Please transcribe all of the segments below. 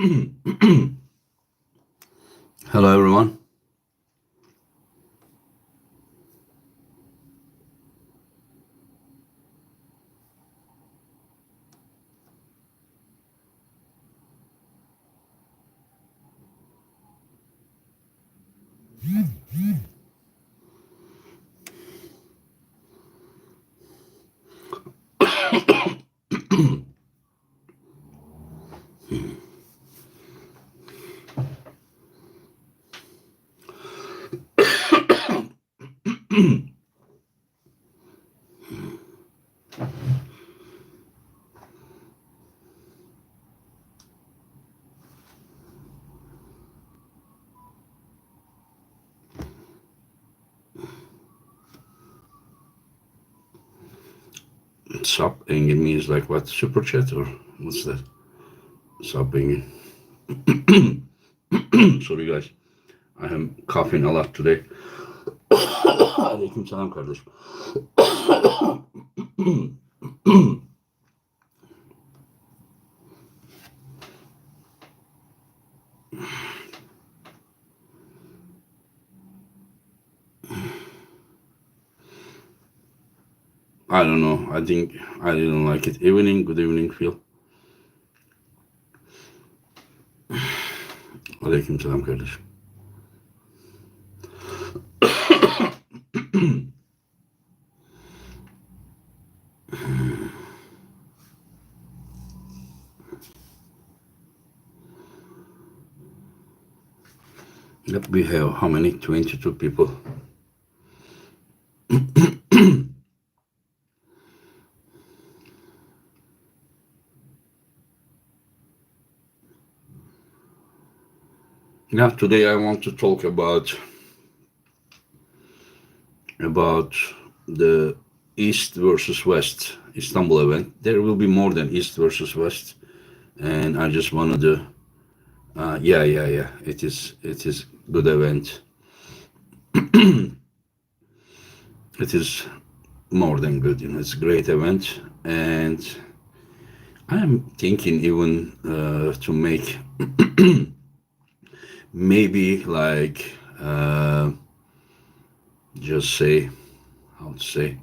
Hello, everyone. Sub Angie means like what? Super chat or what's that? Sub Angie. Sorry guys. I am coughing a lot today. Aleyküm selam kardeşim. I don't know. I think I didn't like it. Evening, good evening, Phil. Aleyküm selam kardeşim. Yep, we have how many? 22 people. Yeah, today I want to talk about the East versus West Istanbul event. There will be more than East versus West, and I just wanted to, yeah. It is good event. It is more than good, it's a great event, and I am thinking even to make maybe like just say, how to say,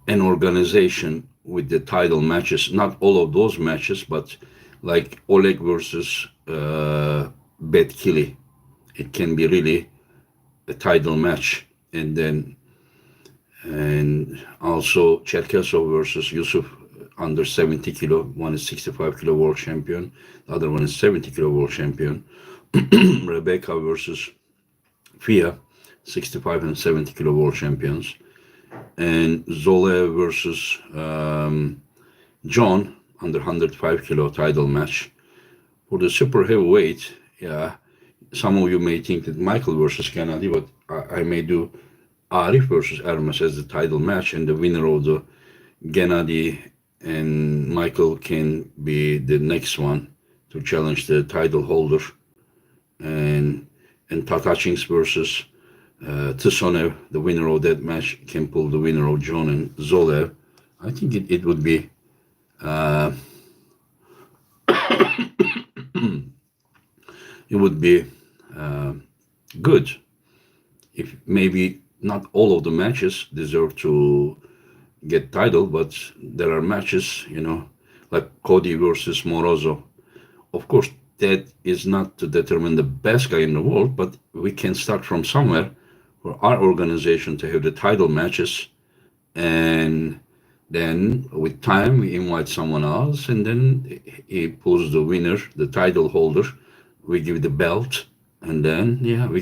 an organization with the title matches, not all of those matches, but like Oleg versus Betkili. It can be really a title match, and also Cherkesov versus Yusuf under 70 kilo. One is 65 kilo world champion, the other one is 70 kilo world champion. Rebeka versus Fia, 65 and 70 kilo world champions, and Zoloev versus John under 105 kilo title match. For the super heavyweight, yeah, some of you may think that Michael versus Genadi, but I may do Arif versus Hermes as the title match, and the winner of the Genadi and Michael can be the next one to challenge the title holder, and Todd Hutchings versus Tsonev, the winner of that match can pull the winner of John and Zoloev. I think it would be it would be good if maybe not all of the matches deserve to get title, but there are matches, like Kody versus Morozov. Of course, that is not to determine the best guy in the world, but we can start from somewhere for our organization to have the title matches, and then with time we invite someone else, and then he pulls the winner, the title holder. We give the belt, and then we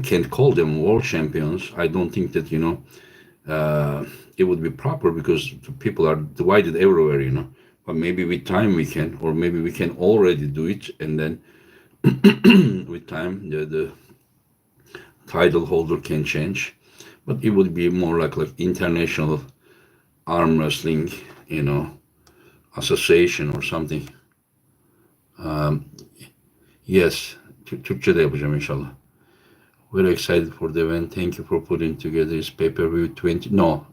can call them world champions. I don't think that it would be proper because people are divided everywhere, but maybe with time we can, or maybe we can already do it, and then with time the title holder can change. But it would be more like international arm wrestling, association or something. Yes, Türkçe de yapacağım inşallah. Very excited for the event. Thank you for putting together this pay-per-view 20. No.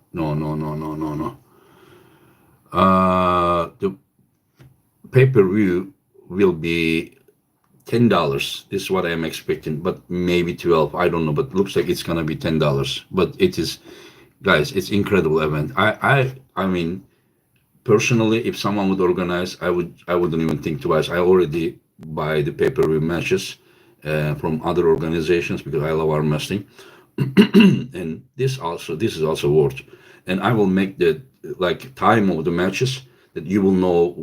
pay-per-view will be $10. This is what I am expecting, but maybe 12. I don't know, but looks like it's gonna be $10. But it is, guys, it's incredible event. I mean, personally, if someone would organize, I wouldn't even think twice. I already buy the pay-per-view matches from other organizations because I love arm wrestling, and this is also worth. And I will make the like time of the matches that you will know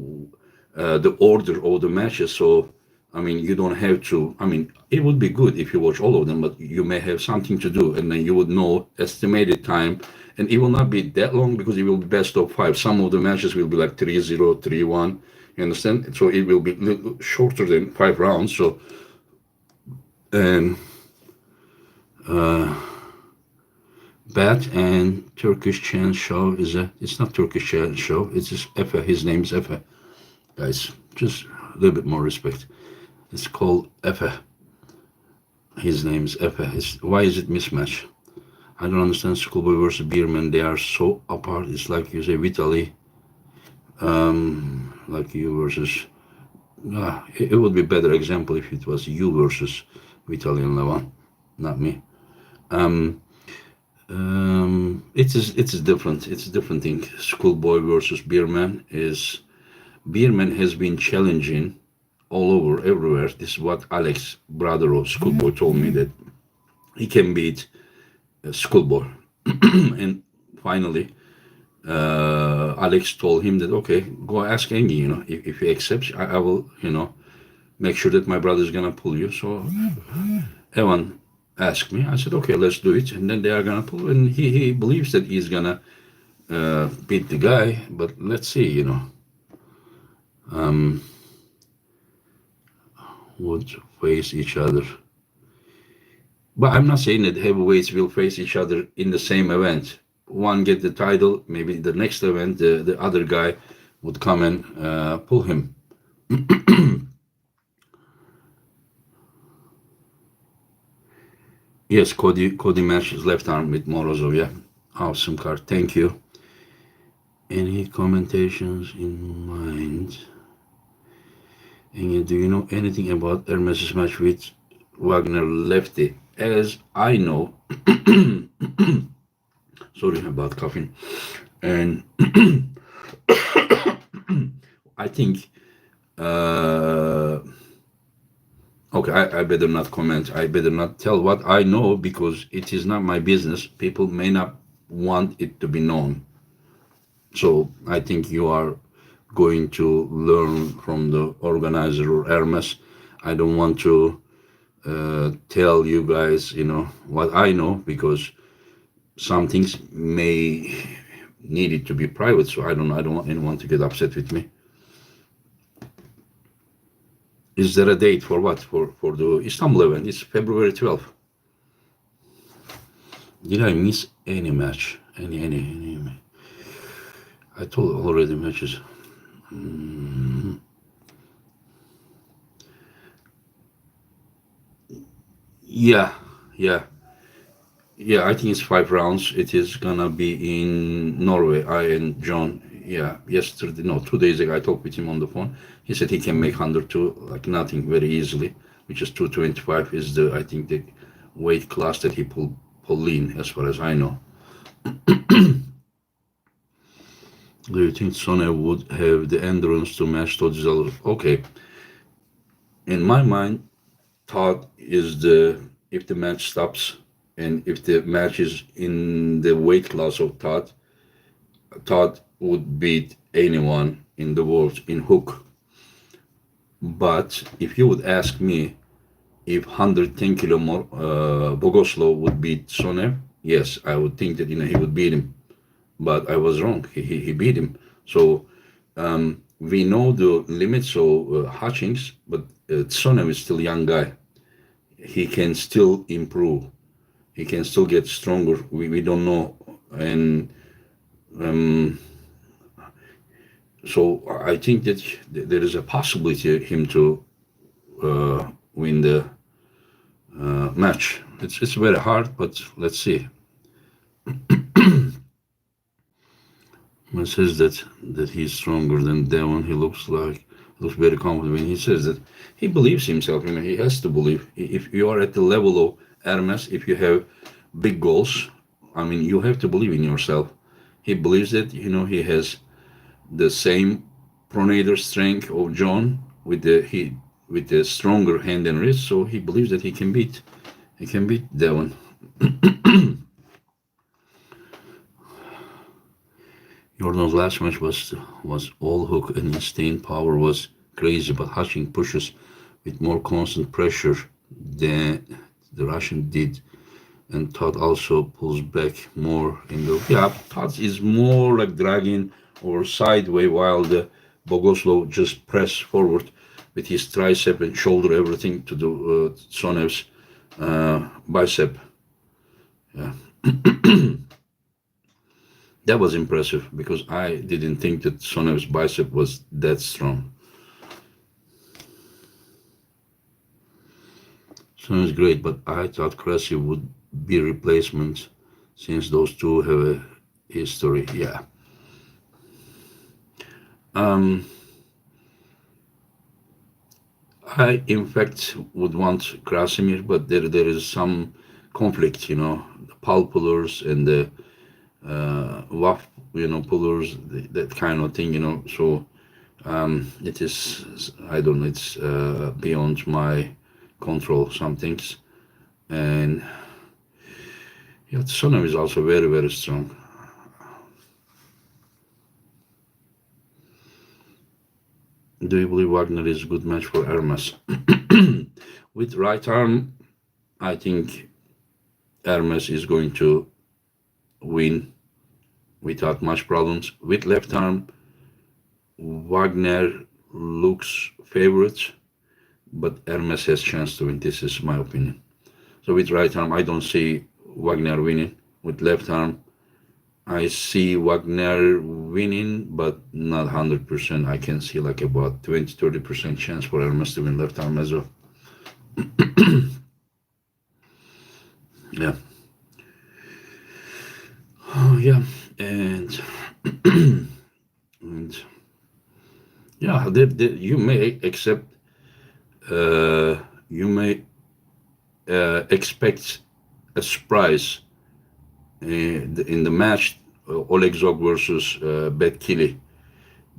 the order of the matches. So I mean, you don't have to. I mean, it would be good if you watch all of them, but you may have something to do, and then you would know estimated time, and it will not be that long because it will be best of five. Some of the matches will be like 3-0, 3-1. You understand? So it will be little shorter than 5 rounds. So and Bat and Turkish Chant show is it's not Turkish Chant show. It's just Efe. His name is Efe. Guys, just a little bit more respect. It's called Efe. His name is Efe. Why is it mismatch? I don't understand. Schoolboy versus Beerman. They are so apart. It's like you say Vitaly, like you versus. It would be better example if it was you versus Vitaly and Levan, not me. It's different. It's a different thing. Schoolboy versus Beerman is. Beerman has been challenging all over, everywhere. This is what Alex, brother of Schoolboy, told me, that he can beat Schoolboy. And finally, Alex told him that, okay, go ask Angie, you know, if he accepts, I will, you know, make sure that my brother is going to pull you. So Evan asked me. I said, okay, let's do it. And then they are going to pull. And he believes that he's going to beat the guy. But let's see, you know. Would face each other. But I'm not saying that heavyweights will face each other in the same event. One get the title, maybe the next event, the other guy would come and pull him. Yes, Kody matches left arm with Morozov, yeah. Awesome card, thank you. Any commentations in mind? And do you know anything about Hermes' match with Wagner Lefty? As I know, sorry about coughing, and I think, okay, I better not comment. I better not tell what I know because it is not my business. People may not want it to be known. So I think you are going to learn from the organizer or Hermes. I don't want to tell you guys, you know, what I know because some things may need it to be private. So I don't want anyone to get upset with me. Is there a date for what? For the Istanbul event? It's February 12th. Did I miss any match? Any? I told already matches. Yeah. I think it's 5 rounds. It is gonna be in Norway. I and John, yesterday, no, 2 days ago, I talked with him on the phone. He said he can make 102 like nothing very easily, which is 225 is I think the weight class that he pull lean, as far as I know. Do you think Tsonev would have the endurance to match Todd? Okay. In my mind, Todd is if the match stops and if the match is in the weight class of Todd would beat anyone in the world in hook. But if you would ask me if 110 kilo more Bogoslav would beat Tsonev, yes, I would think that, you know, he would beat him. But I was wrong. He beat him. So we know the limits of Hutchings, but Tsonev is still a young guy. He can still improve. He can still get stronger. We don't know. And so I think that there is a possibility of him to win the match. It's very hard, but let's see. It says that he's stronger than Devon. He looks like looks very confident when he says that. He believes himself. You know, he has to believe. If you are at the level of Hermes, if you have big goals, I mean, you have to believe in yourself. He believes that, you know, he has the same pronator strength of John with the stronger hand and wrist, so he believes that he can beat Devon. Yordan's last match was all hook and his staying power was crazy, but Hutchings pushes with more constant pressure than the Russian did, and Todd also pulls back more in the Todd is more like dragging or sideways while the Bogoslav just press forward with his tricep and shoulder everything to the Tsonev's bicep. Yeah. That was impressive because I didn't think that Tsonev's bicep was that strong. Tsonev's great, but I thought Krasy would be replacement since those two have a history. Yeah. I in fact would want Krasimir, but there is some conflict, you know, the pole pullers and the WAF, you know, pullers, that kind of thing, you know. So it is, I don't know, it's beyond my control, some things. And yeah, Tsonev is also very, very strong. Do you believe Wagner is a good match for Hermes? With right arm, I think Hermes is going to win without much problems. With left arm, Wagner looks favorite, but Hermes has chance to win. This is my opinion. So with right arm, I don't see Wagner winning. With left arm, I see Wagner winning, but not 100%. I can see like about 20-30% chance for Hermes to win left arm as well. Yeah. Oh, yeah. And, and yeah, you may accept, you may expect a surprise in the match, Oleg Zog versus Betkili.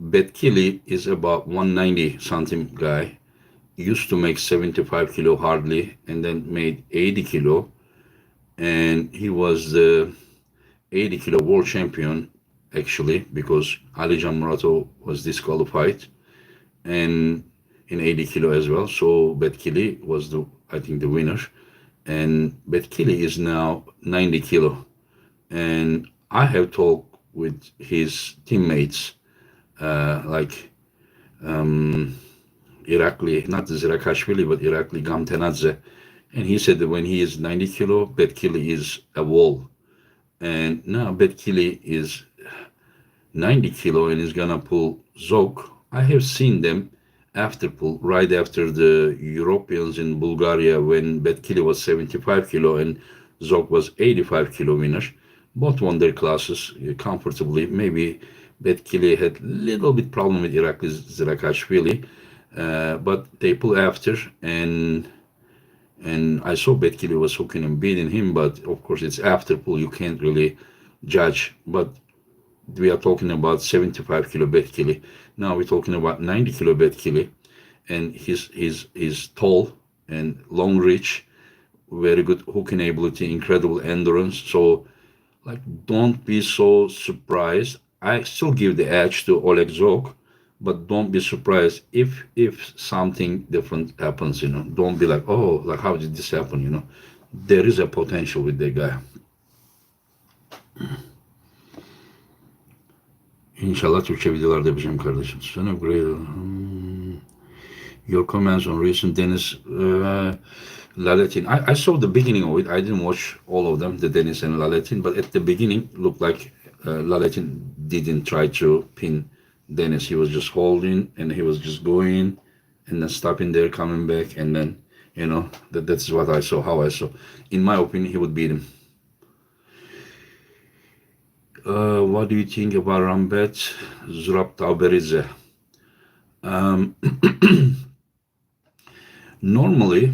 Betkili is about 190 centim guy. Used to make 75 kilo hardly, and then made 80 kilo, and he was the 80 kilo world champion actually because Alijan Muratov was disqualified, and in 80 kilo as well. So Betkili was I think the winner, and Betkili is now 90 kilo. And I have talked with his teammates, like Irakli, not Zirakashvili, but Irakli Gamtenadze. And he said that when he is 90 kilo, Betkili is a wall. And now Betkili is 90 kilo and is gonna pull Zog. I have seen them after pull, right after the Europeans in Bulgaria when Betkili was 75 kilo and Zog was 85 kilo winner. Both won their classes comfortably. Maybe Betkili had a little bit problem with Irakli Zirakashvili, but they pull after, and I saw Betkili was hooking and beating him, but of course it's after pull, you can't really judge. But we are talking about 75 kilo Betkili. Now we're talking about 90 kilo Betkili, and he's tall and long reach, very good hooking ability, incredible endurance. So like, don't be so surprised. I still give the edge to Oleg Zog, but don't be surprised if something different happens. You know, don't be like, oh, like how did this happen? You know, there is a potential with the guy. İnşallah Türkçe videolar da yapacağım kardeşim. Son of great. Your comments on recent Dennis Laletin. I saw the beginning of it. I didn't watch all of them, the Dennis and Laletin, but at the beginning looked like Laletin didn't try to pin Dennis. He was just holding and he was just going and then stopping there, coming back, and then, you know, that's what I saw, how I saw. In my opinion, he would beat him. What do you think about Rambet Zurab Tavberidze? Um, Normally,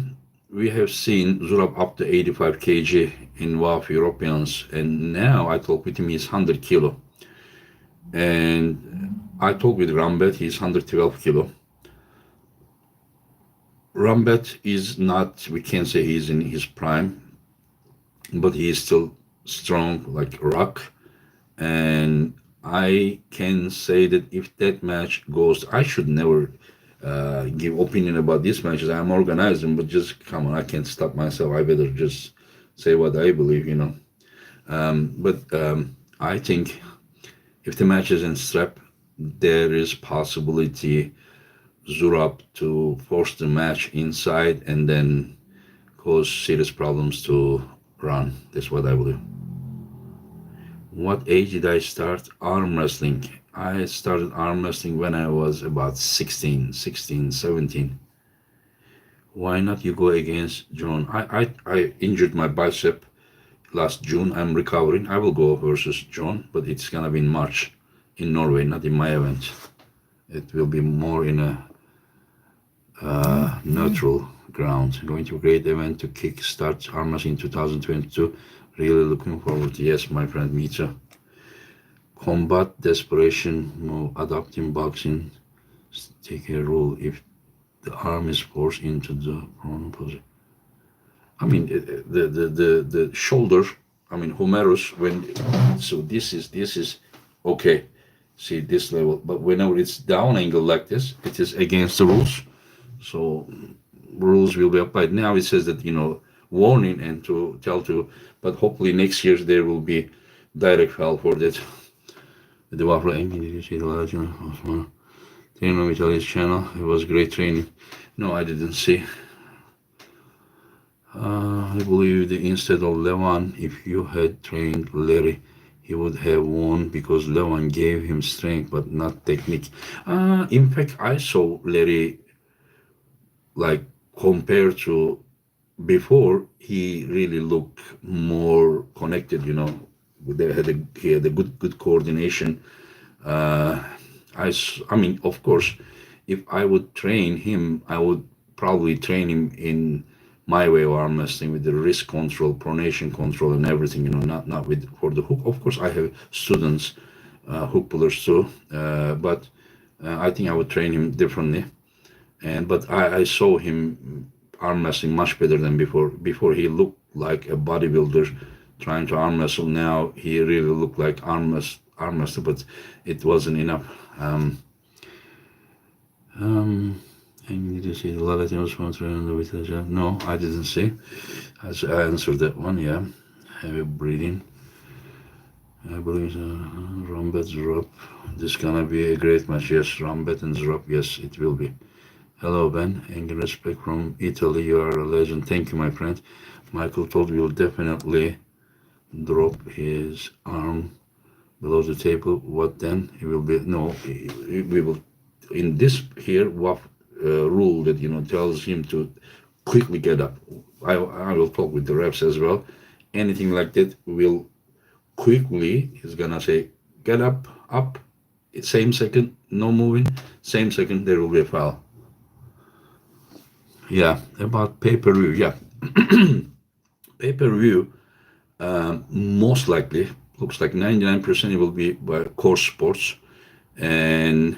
we have seen Zurab up to 85 kg in WAF Europeans, and now I talk with him, he's 100 kilo. And I talk with Rambet, he's 112 kilo. Rambet is not, we can't say he's in his prime, but he is still strong like rock. And I can say that if that match goes, I should never give opinion about these matches. I'm organizing, but just come on, I can't stop myself. I better just say what I believe. But I think if the match is in strap, there is possibility Zurab to force the match inside and then cause serious problems to run. That's what I believe. What age did I start arm wrestling? I started arm wrestling when I was about 16, 17. Why not you go against John? I injured my bicep last June. I'm recovering. I will go versus John, but it's gonna be in March in Norway, not in my event. It will be more in a neutral ground. Going to a great event to kick start arm wrestling in 2022. Really looking forward to. Yes, my friend, me too. Combat desperation move, adapting boxing, take a rule if the arm is forced into the prone position. I mean, the shoulder. I mean, humerus. So this is okay. See this level, but whenever it's down angle like this, it is against the rules. So rules will be applied. Now it says that warning and to tell to, but hopefully next year there will be direct file for that. The Wafra Angie, did you see the large Osman? Training on Vitaly's channel. It was great training. No, I didn't see. I believe that instead of Levan, if you had trained Larry, he would have won because Levan gave him strength but not technique. In fact, I saw Larry like compared to before, he really looked more connected. He had a good coordination. I mean, of course, if I would train him, I would probably train him in my way of arm wrestling with the wrist control, pronation control, and everything. Not with for the hook. Of course, I have students, hook pullers too, but I think I would train him differently. But I saw him arm wrestling much better than before. Before he looked like a bodybuilder trying to arm wrestle. Now he really looked like arm wrestler, but it wasn't enough. And did you see the Latinos from the No, I didn't see. I answered that one. Yeah, heavy breathing. I believe Rambet Zurab. This is gonna be a great match. Yes, Rambet and Zurab. Yes, it will be. Hello, Ben. And respect from Italy. You are a legend. Thank you, my friend. Michael Todd will definitely drop his arm below the table. What then? He will be we will in this here rule that tells him to quickly get up. I will talk with the reps as well. Anything like that will quickly. He's gonna say get up. Same second, no moving. Same second, there will be a foul. Yeah, about pay-per-view. Yeah, pay-per-view. Most likely, looks like 99% it will be by Core Sports, and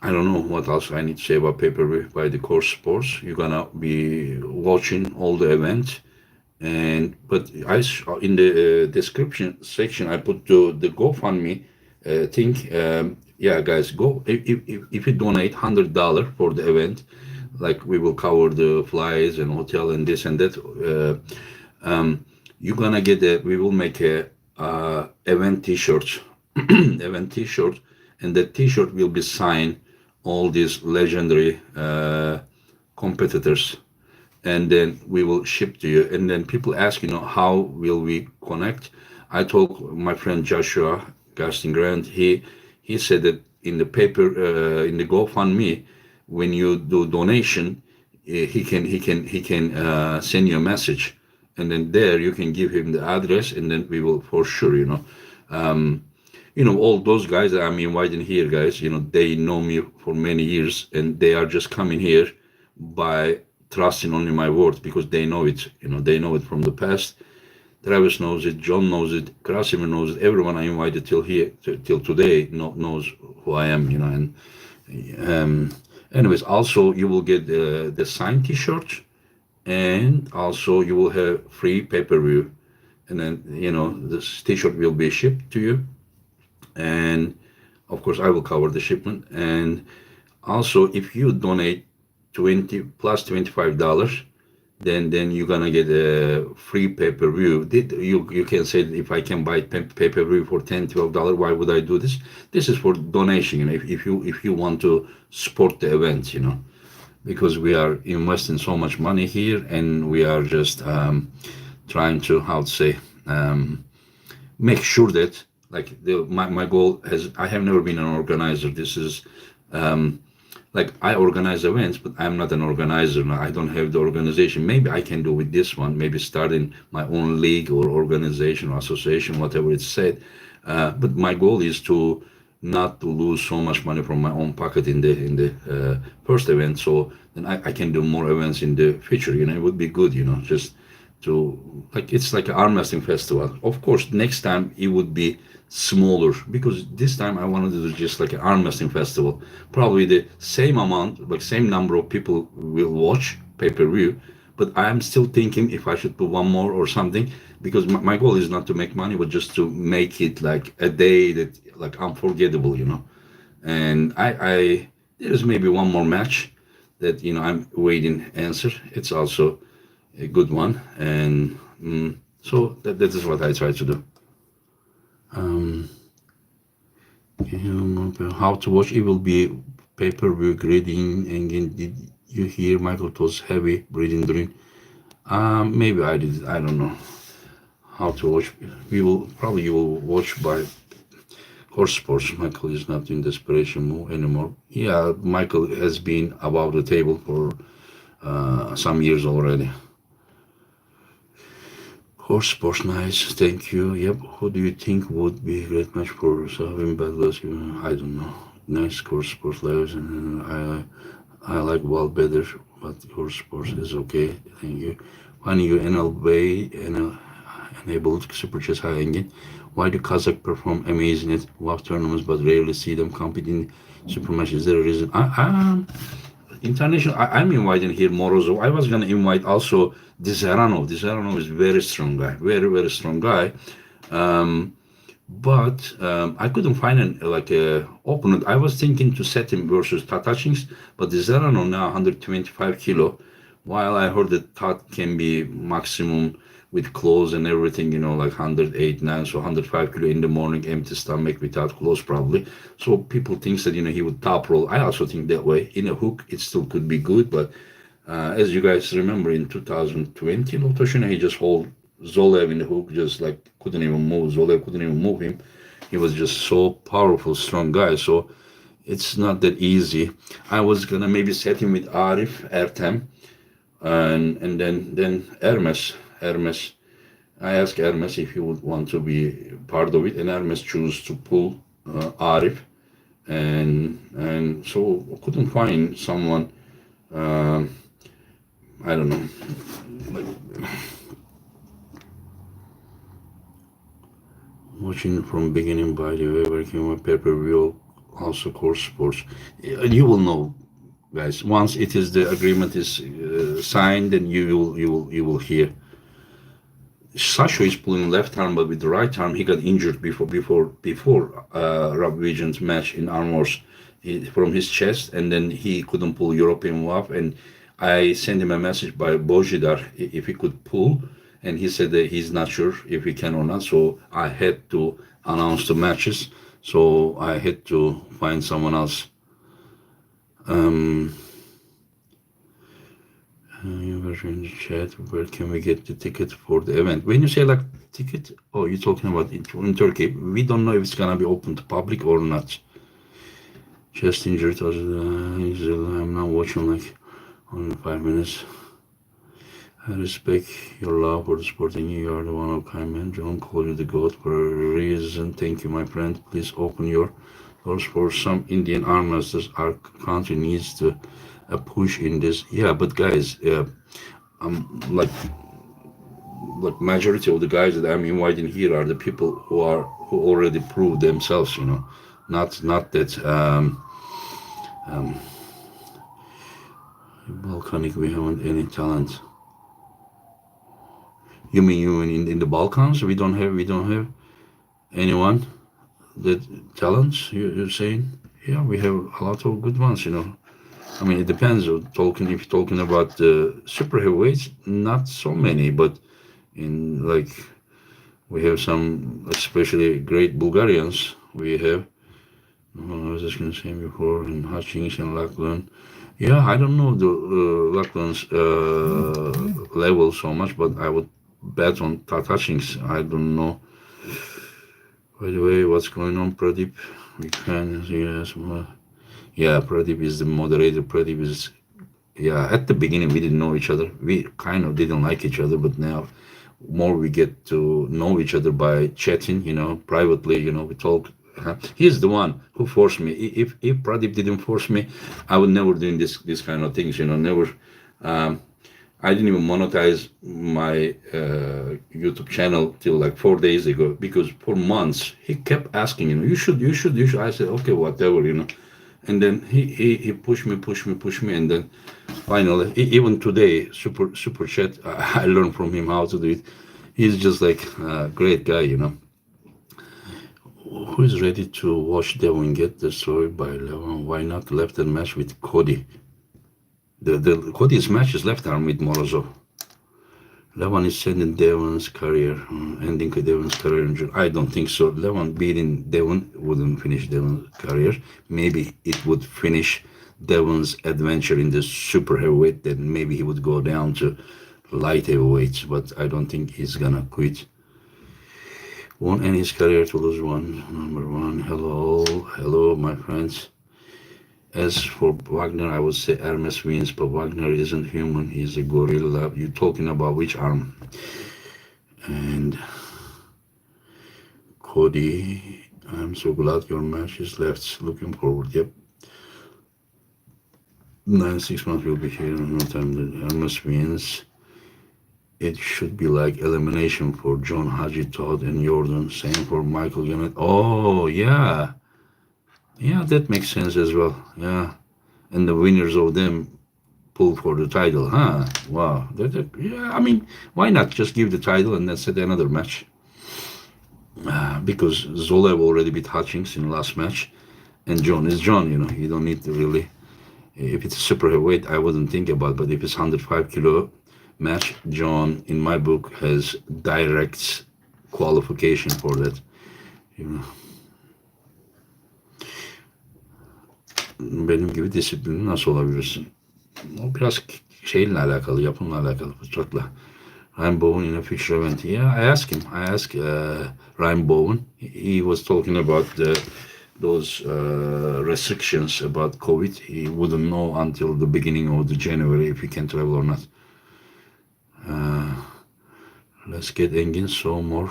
I don't know what else I need to say about pay-per-view by the Core Sports. You're gonna be watching all the events, but in the description section I put the GoFundMe thing. Yeah, guys, go if you donate $100 for the event, like we will cover the flights and hotel and this and that. You're gonna get we will make a event T-shirt, event T-shirt, and that T-shirt will be signed all these legendary competitors, and then we will ship to you. And then people ask, how will we connect? I told my friend Joshua Gaston Grant. He said that in the paper, in the GoFundMe, when you do donation, he can send you a message, and then there you can give him the address, and then we will for sure, all those guys that I'm inviting here, guys, they know me for many years, and they are just coming here by trusting only my word because they know it. They know it from the past. Travis knows it. John knows it. Krasimir knows it. Everyone I invited till here, till today, knows who I am. And anyways, also you will get the signed T-shirt, and also you will have free pay-per-view, and then this T-shirt will be shipped to you, and of course I will cover the shipment. And also, if you donate 20 plus $25, then you're gonna get a free pay-per-view. You can say that if I can buy pay-per-view for $10, $12, why would I do this? This is for donation. If you want to support the event, because we are investing so much money here, and we are just trying to, how to say, make sure that, like, my goal has, I have never been an organizer. This is like, I organize events, but I'm not an organizer. I don't have the organization. Maybe I can do with this one, maybe starting my own league or organization or association, whatever it's said. But my goal is to not to lose so much money from my own pocket in the first event, so then I can do more events in the future. It would be good, just to, like, it's like an arm wrestling festival. Of course, next time it would be smaller, because this time I wanted to do just like an arm wrestling festival. Probably the same amount, like same number of people will watch pay-per-view, but I'm still thinking if I should put one more or something, because my goal is not to make money, but just to make it like a day that, like, unforgettable. And I there is maybe one more match that I'm waiting answer. It's also a good one, and so that is what I try to do. Um, how to watch? It will be pay-per-view grading. And again, did you hear Michael Todd's heavy breathing during? Maybe I did. I don't know how to watch. You will watch by Horse Sports. Michael is not in desperation move anymore. Yeah, Michael has been above the table for some years already. Horse Sports, nice, thank you. Yep, who do you think would be a great match for Savin Badlas? I don't know. Nice Horse Sports lives, and I like Wild better, but Horse Sports is okay. Thank you. When you enabled Super Chess High Engine, why do Kazakh perform amazing at WAF tournaments but rarely see them compete in super matches? Is there a reason? International, I'm inviting here Morozov. I was gonna invite also Dzeranov. Dzeranov is very strong guy, very, very strong guy. But I couldn't find a opponent. I was thinking to set him versus Hutchings, but Dzeranov now 125 kilo, while I heard that Todd can be maximum with clothes and everything, like 108, 9, so 105 kilo in the morning, empty stomach without clothes probably. So people think that, he would top roll. I also think that way. In a hook, it still could be good, but as you guys remember, in 2020, Lotoshina, he just hold Zoloev in the hook, just like couldn't even move. Zoloev couldn't even move him. He was just so powerful, strong guy. So it's not that easy. I was gonna maybe set him with Arif, Ertem, and then Hermes. I asked Hermes if he would want to be part of it, and Hermes chose to pull Arif, and so I couldn't find someone. I don't know. Like, watching from beginning, by the way, working with pay-per-view, also Course Sports. You will know, guys. Once it is the agreement is signed, then you will hear. Sasho is pulling left arm, but with the right arm, he got injured before Rob Vision's match in Armors from his chest, and then he couldn't pull European WAF. And I sent him a message by Bojidar if he could pull, and he said that he's not sure if he can or not. So I had to announce the matches. So I had to find someone else. You were in the chat. Where can we get the ticket for the event? When you say like ticket, oh, you're talking about in Turkey. We don't know if it's gonna be open to public or not. Chest injured. I'm now watching like only 5 minutes. I respect your love for the sport, and you are the one of kind man. John call you the goat for a reason. Thank you, my friend. Please open your doors for some Indian arm wrestlers. Our country needs to a push in this. Yeah, but guys, like majority of the guys that I'm inviting here are the people who already proved themselves. Not that volcanic. We haven't any talent. You mean in the Balkans? We don't have anyone that talents. You're saying? Yeah, we have a lot of good ones. I mean, it depends. Talking if you're talking about the super heavyweights, not so many, but in like we have some especially great Bulgarians. We have. I was just gonna say before in Hutchings and Lachlan. Yeah, I don't know the Lachlan's level so much, but I would bet on Todd Hutchings. I don't know. By the way, what's going on, Pradeep? We can yes. Yeah, Pradeep is the moderator. Pradeep is yeah. At the beginning, we didn't know each other. We kind of didn't like each other, but now more we get to know each other by chatting. Privately. We talk. He's the one who forced me. If Pradeep didn't force me, I would never doing this kind of things. Never. Um, I didn't even monetize my YouTube channel till like 4 days ago because for months he kept asking, you should. I said, okay, whatever. And then he pushed me, and then finally, even today, super chat, I learned from him how to do it. He's just like a great guy. Who is ready to watch Devon get destroyed by Levon? Why not left and match with Kody? The Cody's match is left arm with Morozov. Levon is ending Devon's career in June. I don't think so. Levon beating Devon wouldn't finish Devon's career. Maybe it would finish Devon's adventure in the super heavyweight. Then maybe he would go down to light heavyweights. But I don't think he's gonna quit. Won't end his career to lose one. Number one. Hello, my friends. As for Wagner, I would say Hermes wins, but Wagner isn't human. He's a gorilla. You're talking about which arm? And Kody, I'm so glad your match is left. Looking forward. Yep. 6 months will be here in no time. The Hermes wins. It should be like elimination for John Haji, Todd, and Yordan. Same for Michael Genadi. Oh, yeah. Yeah, that makes sense as well. Yeah. And the winners of them pull for the title, huh? Wow. Yeah, I mean, why not just give the title and then set another match? Because Zoloev already beat Hutchings in the last match. And John is John, You don't need to really. If it's a super heavyweight, I wouldn't think about it. But if it's 105 kilo match, John, in my book, has direct qualification for that. Benim gibi disiplini nasıl olabilirsin? O biraz şeyle alakalı, yapımla alakalı, fıtratla. Ryan Bowen in a future event. Yeah, I asked Ryan Bowen. He was talking about those restrictions about COVID. He wouldn't know until the beginning of the January if he can travel or not. Let's get Engin so more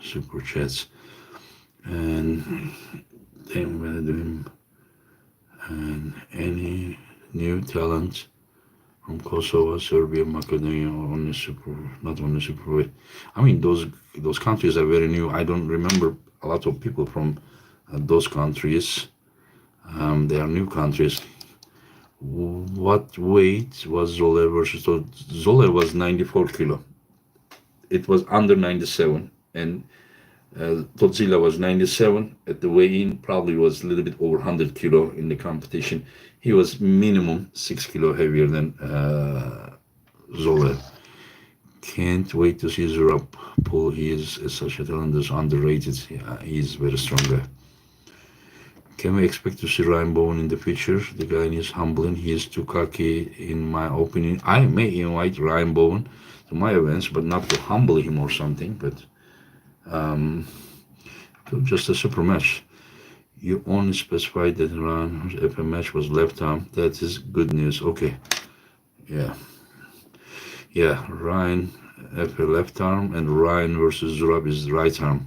super chats. And then I'm gonna do him. And any new talent from Kosovo, Serbia, Macedonia, not only super. I mean, those countries are very new. I don't remember a lot of people from those countries. They are new countries. What weight was Zoloev versus Todd? Zoloev was 94 kilo. It was under 97, and Todzilla was 97 at the weigh-in. Probably was a little bit over 100 kilo in the competition. He was minimum 6 kilo heavier than Zoloev. Can't wait to see Zurab pull. He is such a talented, underrated. He's very strong guy. Can we expect to see Ryan Bowen in the future? The guy is humbling. He is too cocky, in my opinion. I may invite Ryan Bowen to my events, but not to humble him or something. But just a super match. You only specified that Ryan Efe match was left arm. That is good news. Okay. Yeah. Yeah, Ryan Efe left arm and Ryan versus Zurab is right arm.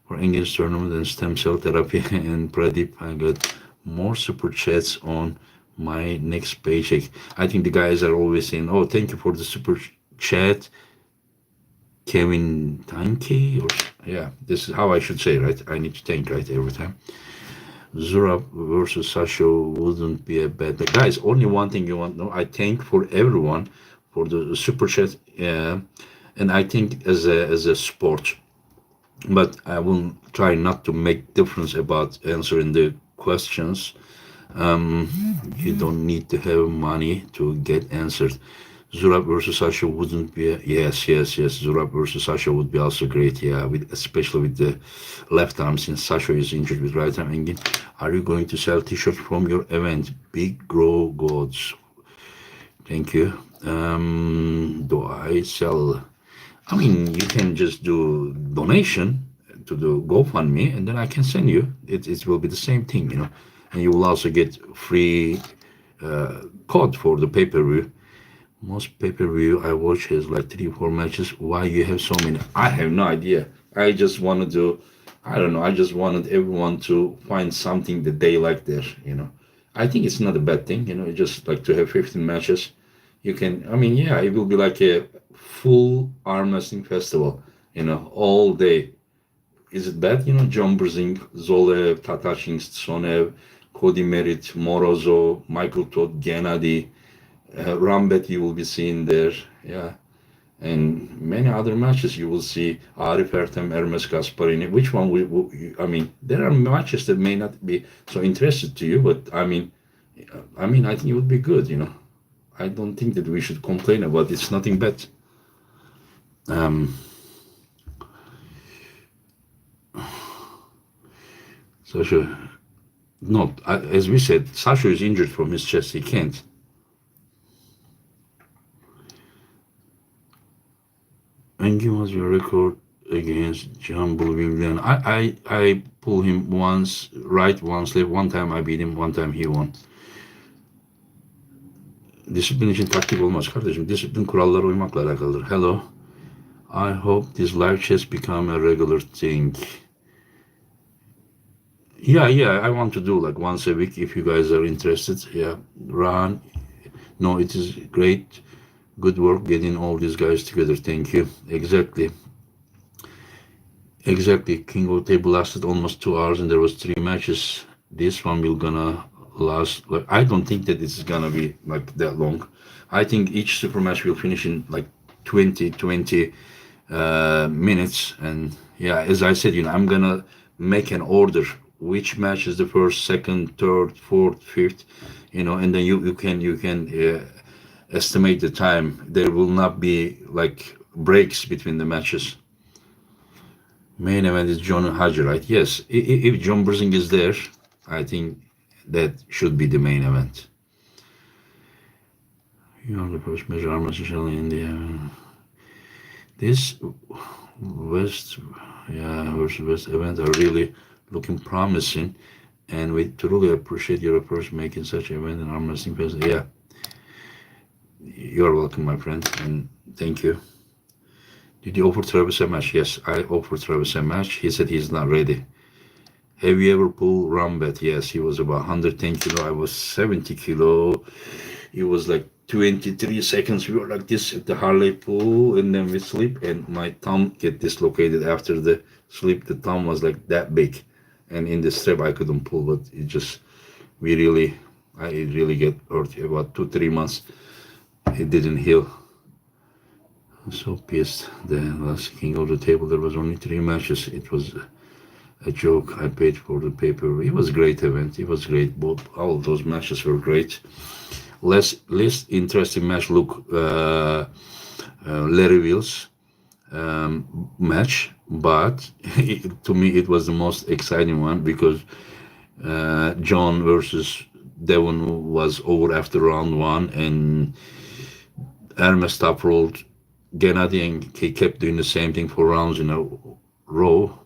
For English tournament and stem cell therapy and Pradeep, I got more super chats on my next paycheck. I think the guys are always saying, "Oh, thank you for the super chat, Kevin Tanke." Or yeah, this is how I should say, right? I need to thank right every time. Zura versus Sasha wouldn't be a bad. But guys, only one thing you want to know. I thank for everyone for the super chat, and I think as a sport, but I will try not to make difference about answering the questions. You don't need to have money to get answered. Zurab versus Sasha wouldn't be yes. Zurab versus Sasha would be also great. Yeah, with especially with the left arm since Sasha is injured with right arm. Engin, are you going to sell T-shirts from your event? Big Grow Gods. Thank you. Do I sell? I mean, you can just do donation to the GoFundMe, and then I can send you. It will be the same thing, and you will also get free code for the pay-per-view. Most pay-per-view I watch has like 3 4 matches. Why you have so many? I have no idea. I just wanted to, I don't know. I just wanted everyone to find something that they like there. I think it's not a bad thing. Just like to have 15 matches. You can. I mean, yeah, it will be like a full arm wrestling festival. All day. Is it bad? John Brzenk, Zoloev, Hutchings, Tsonev, Kody, Merritt, Morozov, Michael Todd, Genadi, Rambet you will be seeing there, yeah, and many other matches you will see. Arif, Ertem, Hermes, Gasparini. Which one I mean, there are matches that may not be so interested to you, but I think it would be good. I don't think that we should complain about it. It's nothing bad. Um, Sasha, no, as we said, Sasha is injured from his chest. He can't. Angie was your record against John Bulgarian. I pull him once right, once left. One time I beat him, one time he won. Disiplin için taktik olmaz kardeşim. Disiplin kurallara uymakla alakalıdır. Hello. I hope this live chats become a regular thing. Yeah, I want to do like once a week if you guys are interested. Yeah, Ron. No, it is great. Good work getting all these guys together. Thank you. Exactly. King of the Table lasted almost 2 hours and there was 3 matches. This one will gonna last. Like, I don't think that it's gonna be like that long. I think each super match will finish in like 20 minutes. And yeah, as I said, I'm gonna make an order. Which match is the first, second, third, fourth, fifth, and then you can estimate the time. There will not be like breaks between the matches. Main event is John Haji, right? Yes. If John Brzenk is there, I think that should be the main event. You are the first major arm wrestler in India. This West, yeah, versus West event are really looking promising, and we truly appreciate your approach making such an event in arm wrestling festival. Yeah, you're welcome, my friend, and thank you. Did you offer Travis a match? Yes, I offered Travis a match. He said he's not ready. Have you ever pulled Rambet? Yes, he was about 110 kilo. I was 70 kilo. It was like 23 seconds. We were like this at the Harley pool, and then we sleep, and my thumb get dislocated after the sleep. The thumb was like that big, and in the strap I couldn't pull, but it really get hurt. About 2 3 months, it didn't heal. I'm so pissed. The last King of the Table, there was only 3 matches. It was a joke. I paid for the paper. It was a great event. It was great. All those matches were great. Least interesting match look Larry Wills match, but to me it was the most exciting one because John versus Devon was over after round 1, and Hermes top rolled Genadi, and he kept doing the same thing for rounds in a row.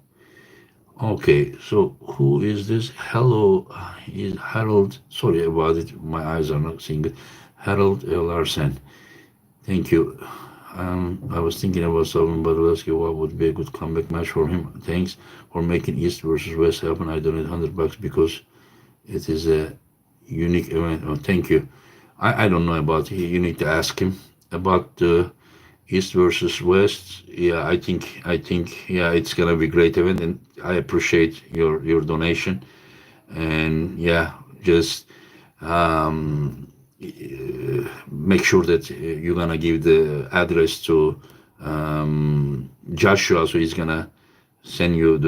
Okay, so who is this? Hello, is Harold. Sorry about it, my eyes are not seeing it. Harold Larsen. Thank you. I was thinking about Salman Badalski. What would be a good comeback match for him? Thanks for making East versus West happen. I donate $100 because it is a unique event. Oh, thank you. I don't know about it. You need to ask him about the East versus West. Yeah, I think yeah, it's gonna be a great event, and I appreciate your donation. And yeah, just um, make sure that you're gonna give the address to Joshua, so he's gonna send you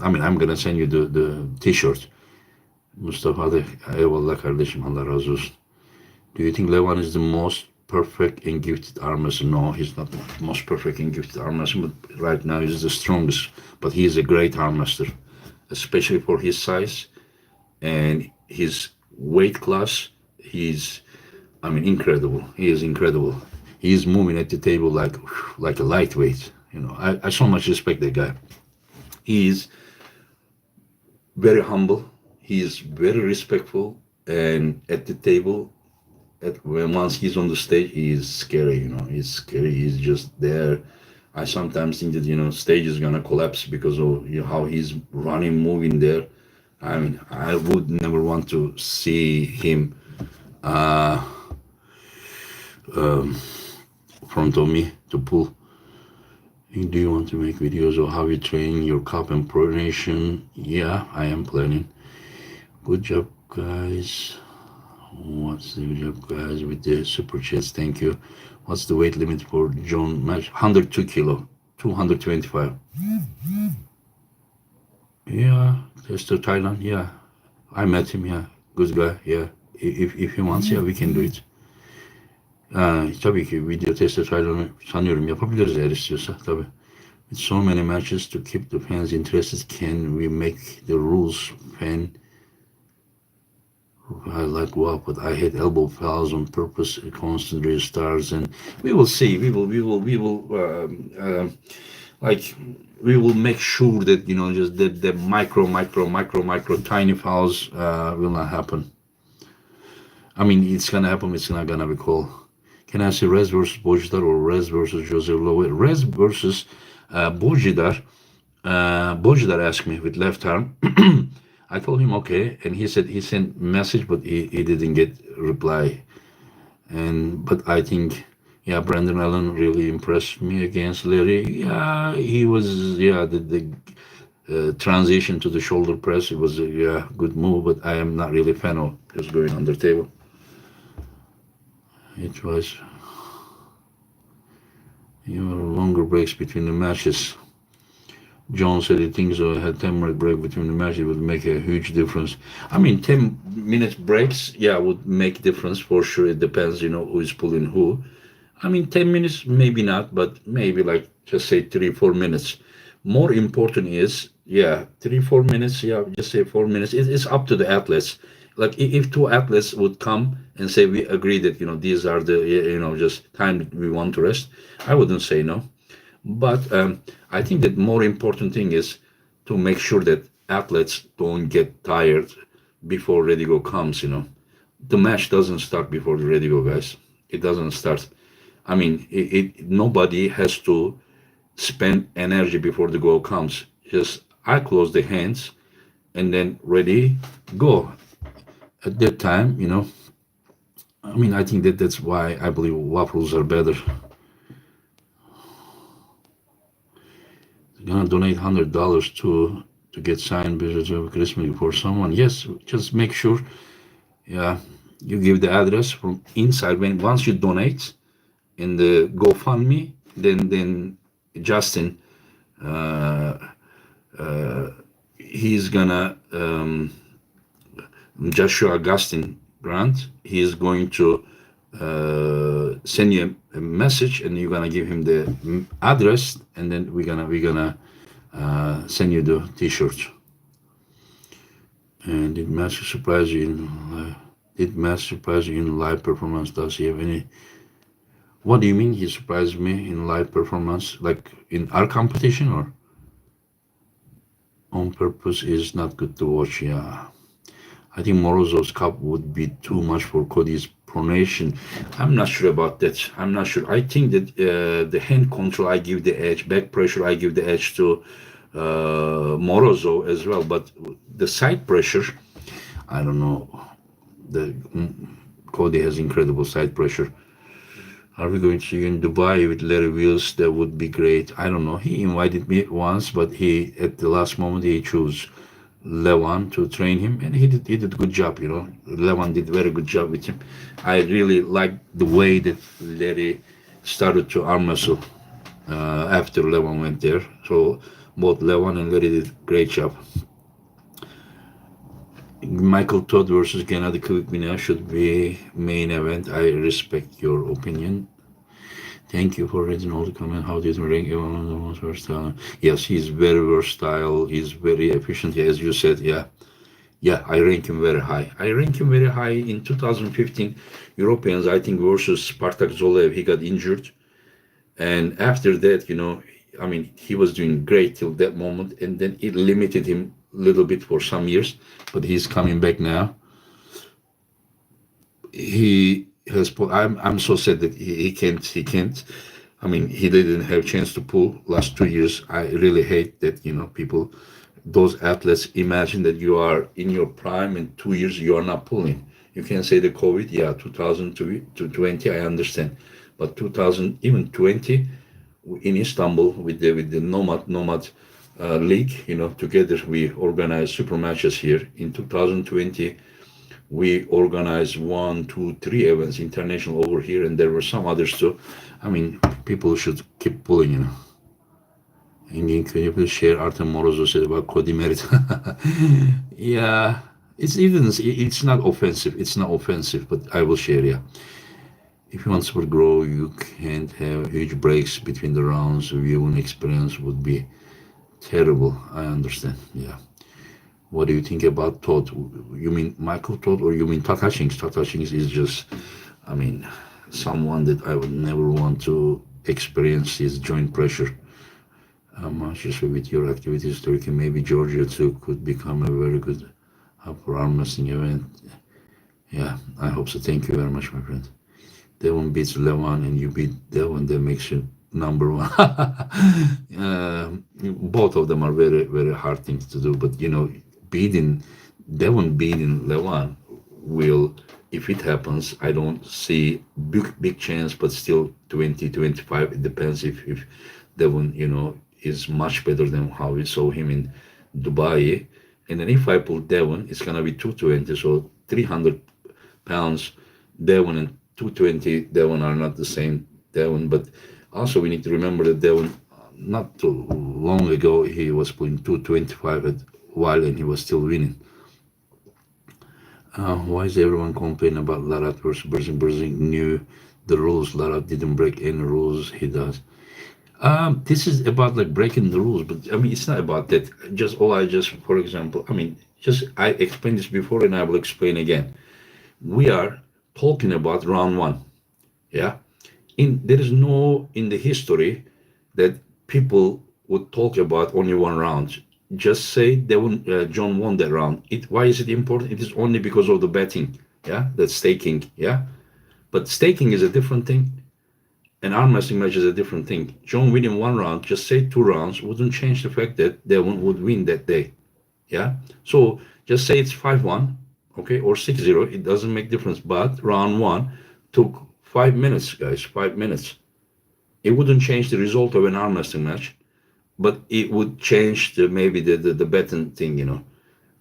I mean, I'm gonna send you the T-shirt. Mustafa da eyvallah kardeşim, Allah razı olsun. Do you think Levan is the most perfect and gifted arm wrestler? No, he's not the most perfect and gifted arm wrestler, but right now he's the strongest. But he is a great arm wrestler, especially for his size and his weight class. He's, I mean, incredible. He is incredible. He is moving at the table like a lightweight. You know, I so much respect that guy. He is very humble. He is very respectful, and at the table, when once he's on the stage, he is scary. You know, he's scary. He's just there. I sometimes think that stage is gonna collapse because of how he's running, moving there. I mean, I would never want to see him uh, um, front of me to pull. Do you want to make videos of how you train your cup and pronation? Yeah, I am planning. Good job, guys. What's the good job, guys, with the super chats? Thank you. What's the weight limit for John match? 102 kilo, 225. Yeah, Tester Thailand. Yeah, I met him. Yeah, good guy. Yeah, if he wants, yeah, we can do it. Tabii ki video test Thailand'ı sanıyorum yapabiliriz eğer istiyorsa tabii. With so many matches to keep the fans interested, can we make the rules fan? I like WAP, but I hate elbow fouls on purpose, constant restarts, and we will see. Like we will make sure that just the micro tiny fouls will not happen. I mean, it's gonna happen. It's not gonna be called. Can I say Rez versus Bojidar or Rez versus Jose Lowe? Rez versus Bojidar. Bojidar asked me with left arm. I told him okay, and he said he sent message, but he didn't get reply. But I think Brandon Allen really impressed me against Larry. Yeah, he was the transition to the shoulder press. It was a good move, but I am not really a fan of just going under table. It was longer breaks between the matches. John said he thinks a 10-minute break between the matches would make a huge difference. I mean, 10-minute breaks, would make difference for sure. It depends, who is pulling who. I mean, 10 minutes, maybe not, but maybe like just say 3-4 minutes. More important is, 3-4 minutes, just say 4 minutes. It's up to the athletes. Like if two athletes would come and say we agree that these are the just time we want to rest, I wouldn't say no. But I think that more important thing is to make sure that athletes don't get tired before ready go comes. The match doesn't start before the ready go, guys. It doesn't start. I mean, nobody has to spend energy before the goal comes. Just I close the hands and then ready go. At that time, I mean, I think that's why I believe WAP rules are better. Gonna donate $100 to get signed of Christmas for someone. Yes, just make sure. Yeah, you give the address from inside. Once you donate in the GoFundMe, then Justin, he's gonna Joshua Augustine Grant. He is going to send you a message, and you're gonna give him the address, and then we're gonna send you the T-shirt. And did Master surprise you in live performance? Does he have any? What do you mean he surprised me in live performance? Like in our competition, or on purpose is not good to watch? Yeah, I think Morozov's cup would be too much for Kody's pronation. I'm not sure about that. I'm not sure. I think that the hand control I give the edge, back pressure I give the edge to Morozov as well. But the side pressure, I don't know. The Kody has incredible side pressure. Are we going to see you in Dubai with Larry Wheels? That would be great. I don't know. He invited me once, but he at the last moment he chose Levan to train him, and he did a good job. Levan did a very good job with him. I really liked the way that Larry started to arm wrestle after Levan went there. So both Levan and Larry did a great job. Michael Todd versus Genadi Kvikvinia should be main event. I respect your opinion. Thank you for reading all the comments. How do you rank everyone the most versatile? Yes, he's very versatile. He's very efficient, as you said. Yeah, I rank him very high. I rank him very high in 2015 Europeans, I think, versus Spartak Zoloev. He got injured. And after that, he was doing great till that moment. And then it limited him a little bit for some years. But he's coming back now. I'm so sad that he can't. He didn't have a chance to pull last 2 years. I really hate that, people, those athletes, imagine that you are in your prime and 2 years you are not pulling. You can say the COVID, 2020, I understand. But 2020 in Istanbul with the Nomad League, together we organized super matches here. In 2020, we organized 1, 2, 3 events international over here, and there were some others too. People should keep pulling, Angie, can you please share Artem Morozov said about Kody Merritt? Yeah, it's not offensive. It's not offensive, but I will share. Yeah, if you want to grow, you can't have huge breaks between the rounds. Viewing experience would be terrible. I understand. Yeah. What do you think about Todd? You mean Michael Todd or you mean Todd Hutchings? Todd Hutchings is just, someone that I would never want to experience his joint pressure. Just with your activities, Turkey, maybe Georgia too could become a very good upper arm wrestling event. Yeah, I hope so. Thank you very much, my friend. Devon beats Levan and you beat Devon, that makes you number one. Both of them are very, very hard things to do, but Devon beating Levan will, if it happens, I don't see big chance, but still 20, 25. It depends if Devon, is much better than how we saw him in Dubai. And then if I pull Devon, it's gonna be 220, so 300 pounds Devon and 220 Devon are not the same Devon, but also we need to remember that Devon, not too long ago, he was pulling 225 at while and he was still winning. Why is everyone complaining about Larat versus Brzenk? Brzenk knew the rules. Larat didn't break any rules. He does. This is about breaking the rules, but it's not about that. For example, I explained this before and I will explain again. We are talking about round one. Yeah. There is no in the history that people would talk about only one round. Just say John won that round. Why is it important? It is only because of the betting, that's staking, But staking is a different thing. An arm wrestling match is a different thing. John winning one round, just say 2 rounds, wouldn't change the fact that Devon would win that day, So just say it's 5-1, okay, or 6-0. It doesn't make difference. But round one took 5 minutes, guys, 5 minutes. It wouldn't change the result of an arm wrestling match. But it would change maybe the betting thing,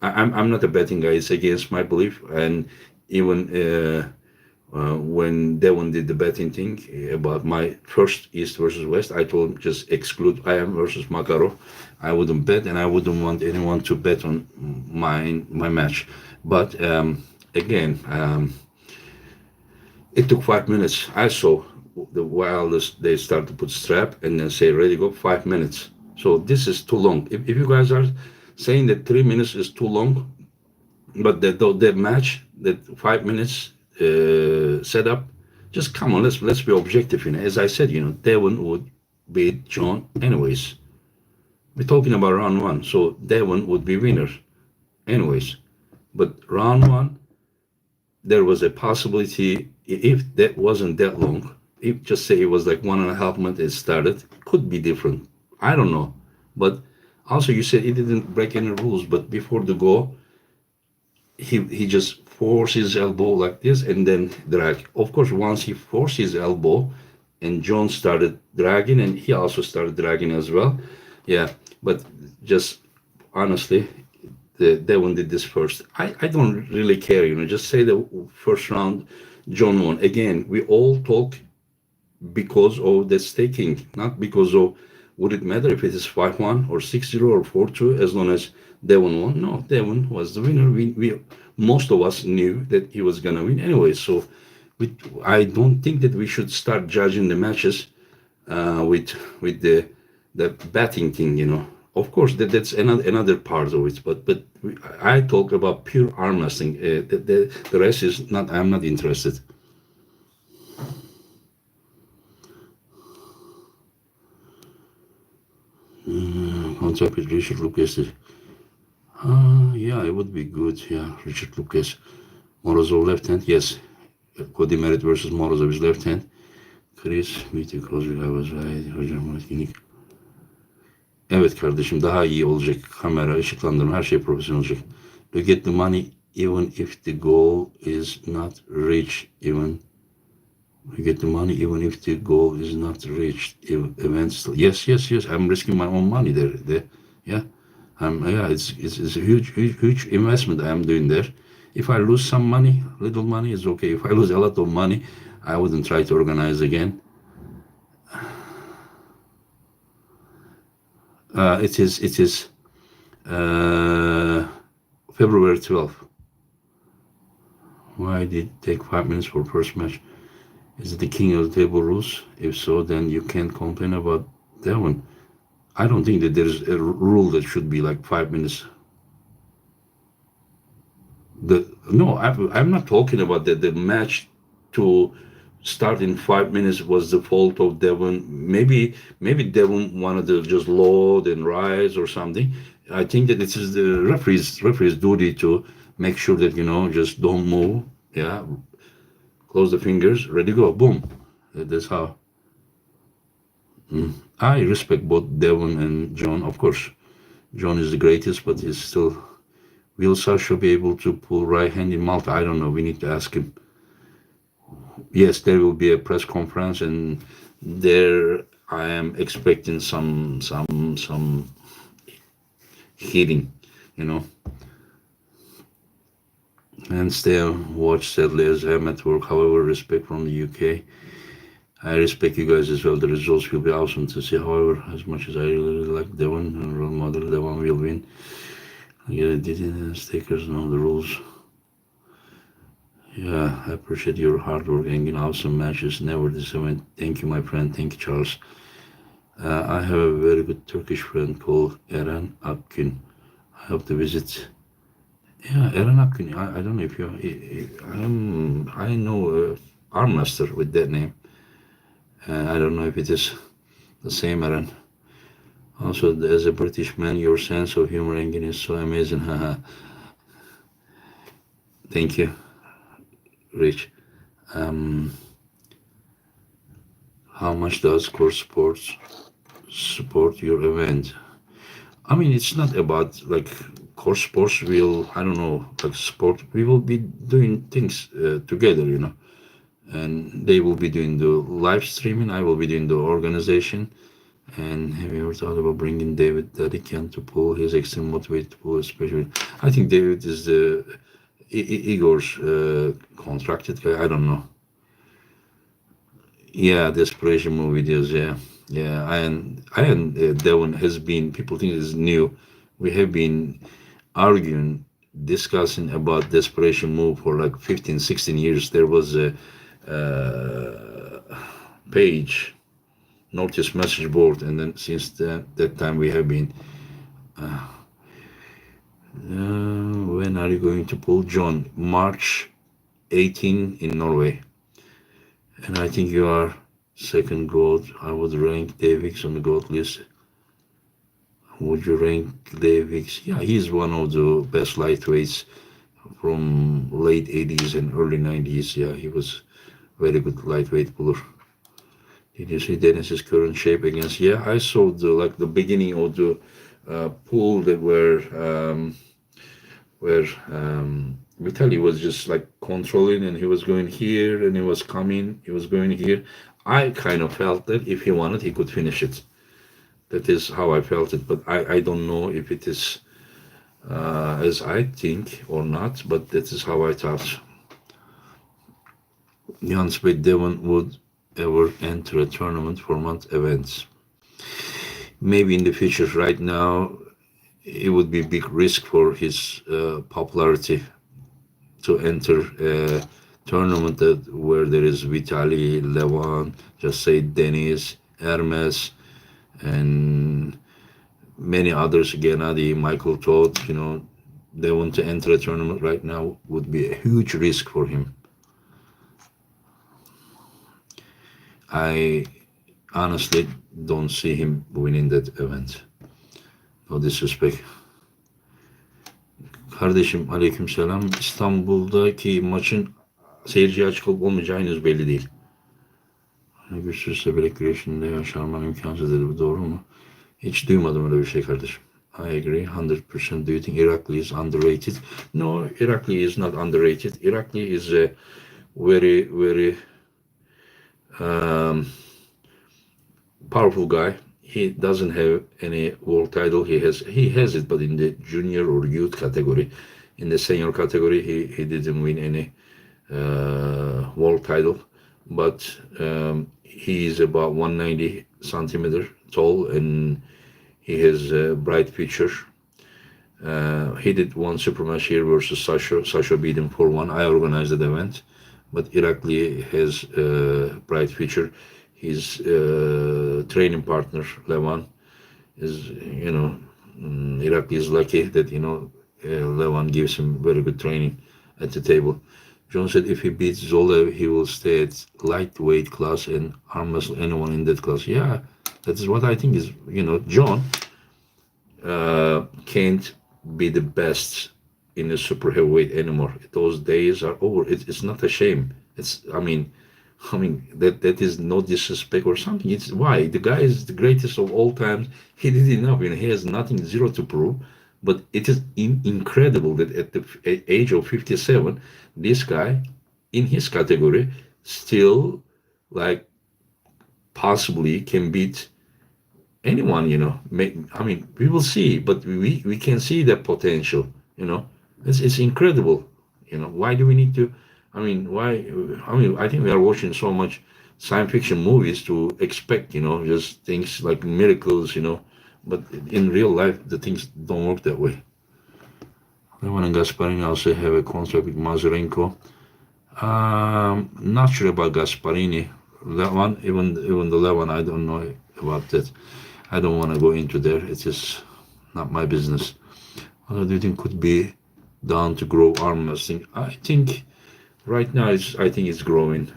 I'm not a betting guy. It's against my belief. And even when Devon did the betting thing about my first East versus West, I told him just exclude IM versus Makarov. I wouldn't bet, and I wouldn't want anyone to bet on my match. But again, it took 5 minutes. I saw while they start to put strap and then say ready go 5 minutes. So this is too long. If you guys are saying that 3 minutes is too long, but that match, that 5 minutes setup, just come on, let's be objective. As I said, Devon would beat John anyways. We're talking about round one, so Devon would be winner anyways. But round one, there was a possibility if that wasn't that long, if just say it was like 1.5 months it started, could be different. I don't know. But also you said he didn't break any rules, but before the go, he just forced his elbow like this and then drag. Of course, once he forced his elbow and John started dragging and he also started dragging as well. Yeah, but just honestly, Devon did this first. I don't really care, just say the first round, John won. Again, we all talk because of the staking, not because of would it matter if it is 5-1 or 6-0 or 4-2 as long as Devon won? No, Devon was the winner. We most of us knew that he was gonna win anyway. So I don't think that we should start judging the matches with the batting thing. Of course, that's another part of it. But I talk about pure arm wrestling. The rest is not. I'm not interested. Contact with Richard Lucas. Yeah, it would be good. Yeah, Richard Lucas. Morozov left hand. Yes. Kody Merritt versus Morozov is left hand. Chris, Meeting Crosby, I was right. Hocam etkinlik. Evet kardeşim, daha iyi olacak. Kamera, ışıklandırma, her şey profesyonel olacak. You get the money even if the goal is not reached. You get the money even if the goal is not reached. Events. Yes. I'm risking my own money there. Yeah. It's a huge investment I am doing there. If I lose some money, little money is okay. If I lose a lot of money, I wouldn't try to organize again. It is February 12th. Why did it take 5 minutes for first match? Is it the king of the table rules? If so, then you can't complain about that one. I don't think that there's a rule that should be like 5 minutes. No, I'm not talking about that. The match to start in 5 minutes was the fault of Devon. Maybe Devon wanted to just load and rise or something. I think that it is the referee's duty to make sure that just don't move. Yeah, close the fingers, ready go, boom. That's how. I respect both Devon and John. Of course, John is the greatest, but he's still. Will Sasha be able to pull right hand in Malta? I don't know. We need to ask him. Yes, there will be a press conference, and there I am expecting some hitting, And stay and watch sadly as I'm at work. However, respect from the UK. I respect you guys as well. The results will be awesome to see. However, as much as I really like Devon and role model, Devon will win. Yeah, didn't stakers know the rules. Yeah, I appreciate your hard work and awesome matches. Never disappoint. Thank you, my friend. Thank you, Charles. I have a very good Turkish friend called Eren Akgün. I hope to visit. Yeah, Eren Akgün. I don't know if you. I know arm master with that name. I don't know if it is the same Eren. Also, as a British man, your sense of humor, Engin, is so amazing. Thank you, Rich. How much does course sports support your event? I mean, it's not about like course sports will, I don't know, like sport. We will be doing things together, and they will be doing the live streaming. I will be doing the organization. And have you ever thought about bringing David Dadikian to pull his extreme motivate to pull, especially? I think David is the Igor's contracted guy. I don't know. Yeah, desperation movie videos. Yeah. And Devon has been. People think it's new. We have been arguing, discussing about desperation move for like 15, 16 years. There was a page. Notice message board, and then since that time we have been. When are you going to pull John? March 18 in Norway, and I think you are second goat. I would rank Davix on the goat list. Would you rank Davix? Yeah, he's one of the best lightweights from late 80s and early 90s. Yeah, he was very good lightweight puller. Did you see Dennis's current shape against? Yeah, I saw the beginning of the pool that where Vitaly was just like controlling, and he was going here, and he was coming, he was going here. I kind of felt that if he wanted, he could finish it. That is how I felt it, but I don't know if it is as I think or not, but that is how I thought. Jans by Devon would ever enter a tournament format events. Maybe in the future. Right now, it would be a big risk for his popularity to enter a tournament where there is Vitaly, Levan, just say Denis, Hermes, and many others, Genadi, Michael Todd. They want to enter a tournament right now would be a huge risk for him. I honestly don't see him winning that event. No disrespect. Kardeşim aleykümselam. İstanbul'daki maçın seyirciye açık olup olmayacağı henüz belli değil. Güçsüzse Black Creation'da yaşarman imkansız dedi. Bu doğru mu? Hiç duymadım öyle bir şey kardeşim. I agree 100%. Do you think Irakli is underrated? No, Irakli is not underrated. Irakli is a very, very powerful guy. He doesn't have any world title. He has it, but in the junior or youth category. In the senior category, he didn't win any world title. But he is about 190 centimeter tall, and he has a bright future. He did one super match here versus Sasha. Sasha beat him 4-1. I organized that event, but Irakli has a bright future. His training partner, Levan, is, Irakli is lucky that, Levan gives him very good training at the table. John said if he beats Zoloev, he will stay at lightweight class and arm wrestle anyone in that class. Yeah, that is what I think is, John can't be the best in the super heavyweight anymore. Those days are over. It's not a shame. I mean, that is no disrespect or something. It's why the guy is the greatest of all times. He did enough, he has nothing, zero to prove. But it is incredible that at the age of 57, this guy in his category still possibly can beat anyone. We will see, but we can see that potential. It's incredible. Why do we need to? Why? I think we are watching so much science fiction movies to expect, just things like miracles, but in real life, the things don't work that way. Levan and Gasparini also have a contract with Mazurenko. Not sure about Gasparini. Levan, even the Levan, I don't know about that. I don't want to go into there. It is not my business. What do you think could be done to grow arm wrestling? I think right now, I think it's growing.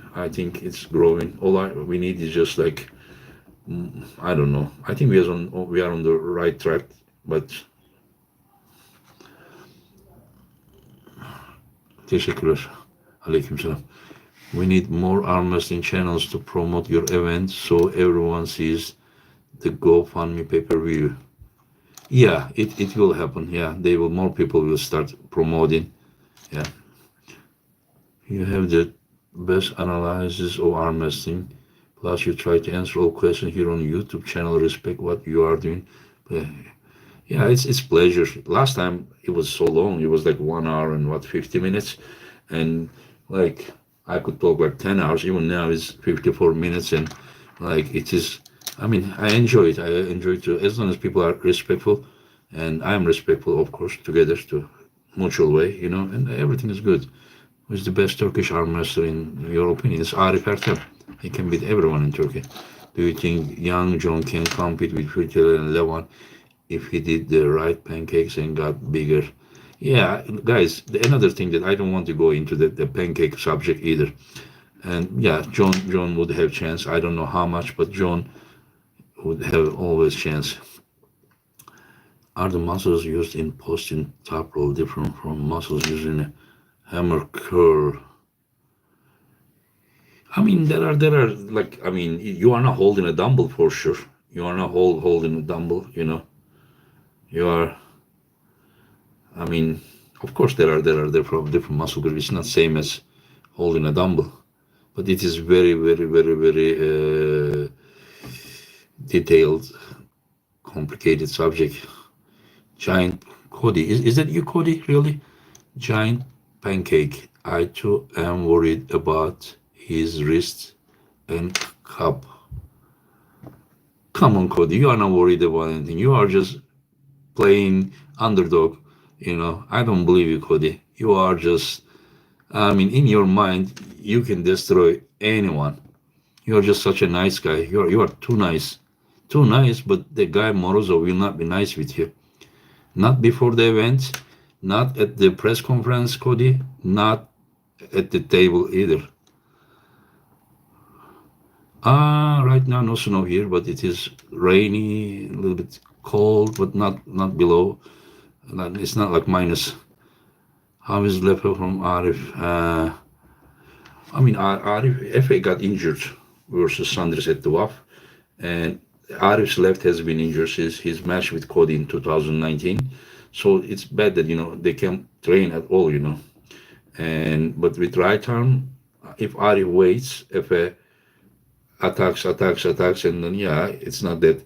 All we need is just I don't know. I think we are on the right track, but teşekkürler. Aleykümselam. We need more arm wrestling channels to promote your event so everyone sees the GoFundMe pay-per-view. Yeah, it will happen. Yeah, more people will start promoting. Yeah. You have the best analysis of arm wrestling. Plus, you try to answer all questions here on YouTube channel. Respect what you are doing. Yeah, it's pleasure. Last time it was so long. It was 1 hour and 50 minutes, and I could talk 10 hours. Even now it's 54 minutes, and it is. I enjoy it. I enjoy it too, as long as people are respectful, and I am respectful, of course. Together, to mutual way, and everything is good. Who's the best Turkish arm wrestler in your opinion? It's Arif Ertem. He can beat everyone in Turkey. Do you think young John can compete with Vitaly and Levan if he did the right pancakes and got bigger? Yeah, guys, another thing that I don't want to go into the pancake subject either. And yeah, John would have chance. I don't know how much, but John would have always chance. Are the muscles used in posting top roll different from muscles used in a hammer curl? I mean, there are like, I mean, you are not holding a dumbbell for sure. You are not holding a dumbbell. You are. I mean, of course there are different muscle groups. It's not same as holding a dumbbell, but it is very very very very detailed, complicated subject. Giant Kody, is that you, Kody? Really? Giant pancake. I too am worried about his wrist and cup. Come on, Kody, you are not worried about anything. You are just playing underdog. I don't believe you, Kody. You are just, I mean, in your mind, you can destroy anyone. You are just such a nice guy. You are too nice. Too nice, but the guy Morozov will not be nice with you. Not before the event, not at the press conference, Kody, not at the table either. Right now no snow here, but it is rainy, a little bit cold, but not below. It's not like minus. How is level from Arif? I mean, Arif, Efe got injured versus Sandris at the WAF, and Arif's left has been injured since his match with Kody in 2019. So it's bad that they can't train at all. And but with right arm, if Arif waits, Efe attacks, and then yeah, it's not that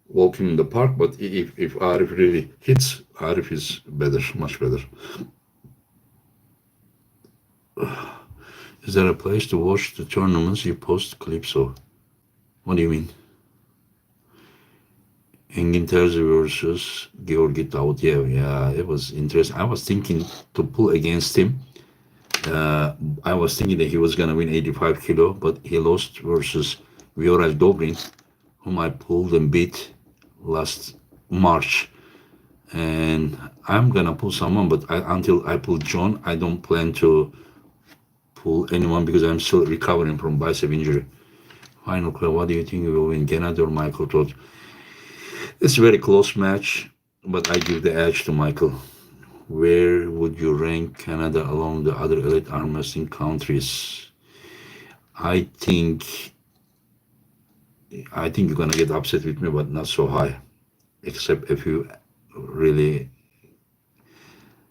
walking in the park. But if Arif really hits, Arif is better, much better. Is there a place to watch the tournaments you post clips of? What do you mean? Engin Terzi versus Georgi Tavberidze. Yeah, it was interesting. I was thinking to pull against him. I was thinking that he was gonna win 85 kilo, but he lost versus Viorel Dobrin, whom I pulled and beat last March. And I'm gonna pull someone, but until I pull John, I don't plan to pull anyone because I'm still recovering from bicep injury. Final club, what do you think you will win, Genadi or Michael Todd? It's a very close match, but I give the edge to Michael. Where would you rank Canada along the other elite arm wrestling countries? I think you're gonna get upset with me, but not so high. Except if you really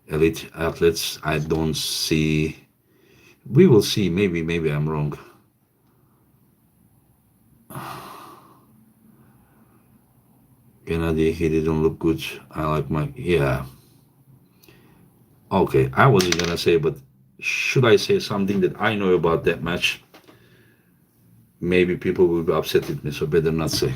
elite athletes, I don't see. We will see. Maybe I'm wrong. Genadi, he didn't look good. I like my, yeah. Okay, I wasn't gonna say, but should I say something that I know about that match? Maybe people will be upset with me, so better not say.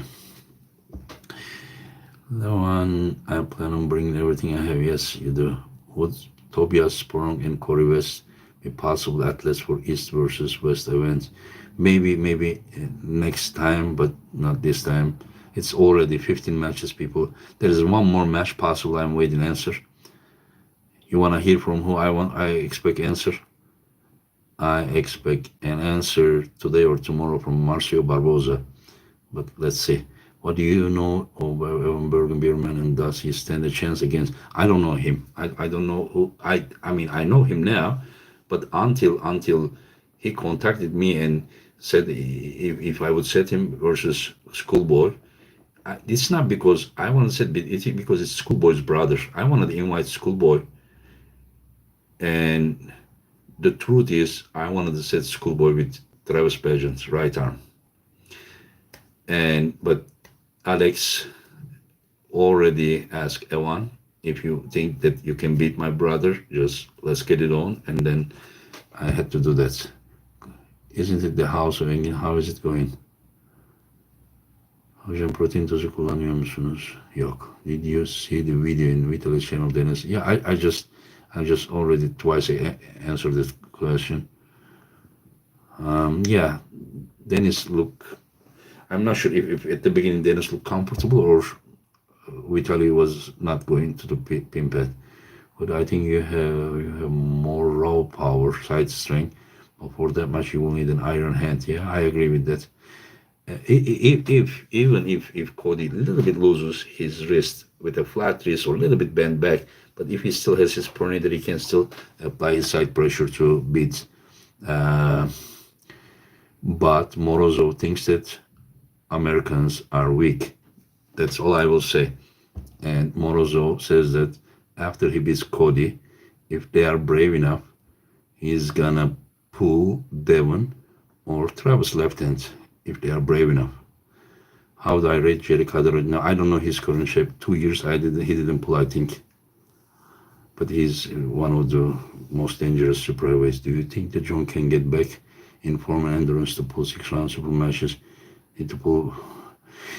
The one I plan on bringing everything I have. Yes, you do. Would Tobias Sprong and Corey West be possible athletes for East versus West events? Maybe next time, but not this time. It's already 15 matches, people. There is one more match possible. I'm waiting answer. You wanna hear from who I expect answer? I expect an answer today or tomorrow from Marcio Barboza. But let's see. What do you know of Evan Bergen Bierman, and does he stand a chance against? I don't know him. I don't know who. I mean, I know him now, but until he contacted me and said if I would set him versus Schoolboy, it's not because I want to set it. It's because it's Schoolboy's brother. I wanted to invite Schoolboy, and the truth is, I wanted to set Schoolboy with Travis Pageant's right arm, but Alex already asked Evan, if you think that you can beat my brother, just let's get it on. And then I had to do that. Isn't it the house of Engin? How is it going? Hocam protein tozu kullanıyor musunuz? Yok. Did you see the video in Vitaly's channel, Dennis? Yeah, I just already twice answered this question. Yeah, Dennis look. I'm not sure if at the beginning Dennis looked comfortable or Vitaly was not going to the pin pad. But I think you have more raw power, side strength. But for that much, you will need an iron hand. Yeah, I agree with that. If Kody a little bit loses his wrist with a flat wrist or a little bit bent back, but if he still has his pronator, he can still apply his side pressure to beat But Morozov thinks that Americans are weak. That's all I will say. And Morozov says that after he beats Kody, if they are brave enough, he's gonna pull Devon or Travis left hand if they are brave enough. How do I rate Jerry Kader? Now I don't know his current shape. 2 years he didn't pull, I think. But he's one of the most dangerous super heavyweights. Do you think that John can get back in form and endurance to pull 6 round super matches? Need to pull.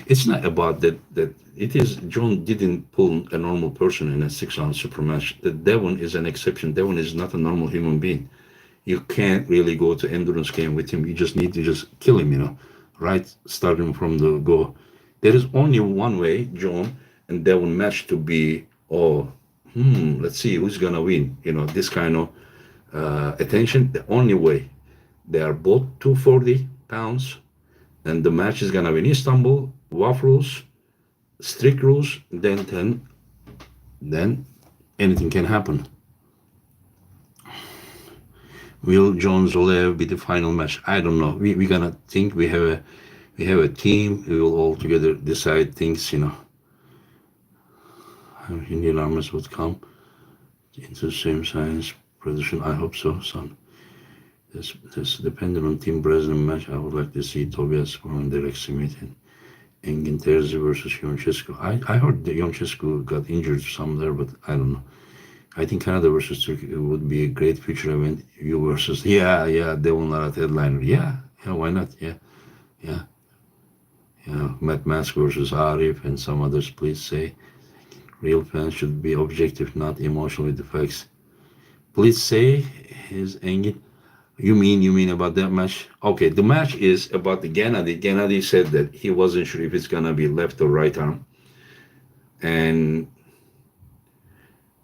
It's not about that. That it is. John didn't pull a normal person in a 6 round super match. The Devon is an exception. Devon is not a normal human being. You can't really go to endurance game with him. You just need to just kill him. Right, starting from the go. There is only one way, John and Devon match to be. Oh, let's see who's gonna win. This kind of attention. The only way. They are both 240 pounds, and the match is gonna be in Istanbul. WAF rules, strict rules. Then anything can happen. Will John Zoloev be the final match? I don't know. We're gonna think we have a team. We will all together decide things. Indian armies would come into the same science production. I hope so, son. This dependent on Team Brzenk match. I would like to see Tobias from the Rex meeting. Engin Terzi versus Ioncescu. I heard that Ioncescu got injured somewhere, but I don't know. I think Canada versus Turkey would be a great future event. You versus Devon Larat headliner. Yeah, why not? Yeah. Matt Mask versus Arif and some others. Please say real fans should be objective, not emotional with the facts. Please say his Engin. You mean about that match? Okay, the match is about the Genadi. Genadi said that he wasn't sure if it's gonna be left or right arm. And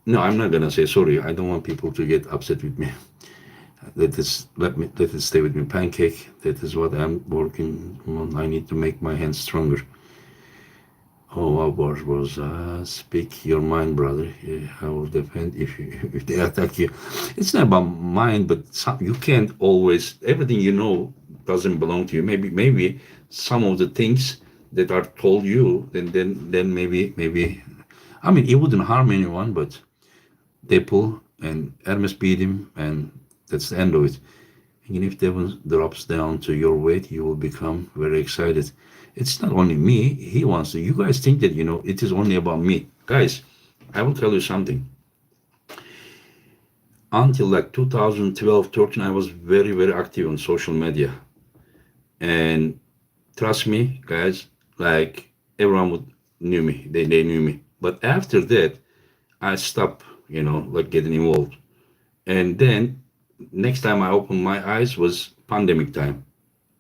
no, I'm not gonna say sorry. I don't want people to get upset with me. Let it stay with me. Pancake. That is what I'm working on. I need to make my hands stronger. Oh, wow, was speak your mind, brother. I will defend if they attack you. It's not about mind, but you can't always. Everything doesn't belong to you. Maybe some of the things that are told you, then maybe. I mean, it wouldn't harm anyone, but they pull and Hermes beat him, and that's the end of it. And if Devon drops down to your weight, you will become very excited. It's not only me. He wants to. You guys think that, it is only about me. Guys, I will tell you something. Until like 2012, 13, I was very, very active on social media. And trust me, guys, like everyone knew me. They knew me. But after that, I stopped, like getting involved. And then next time I opened my eyes was pandemic time.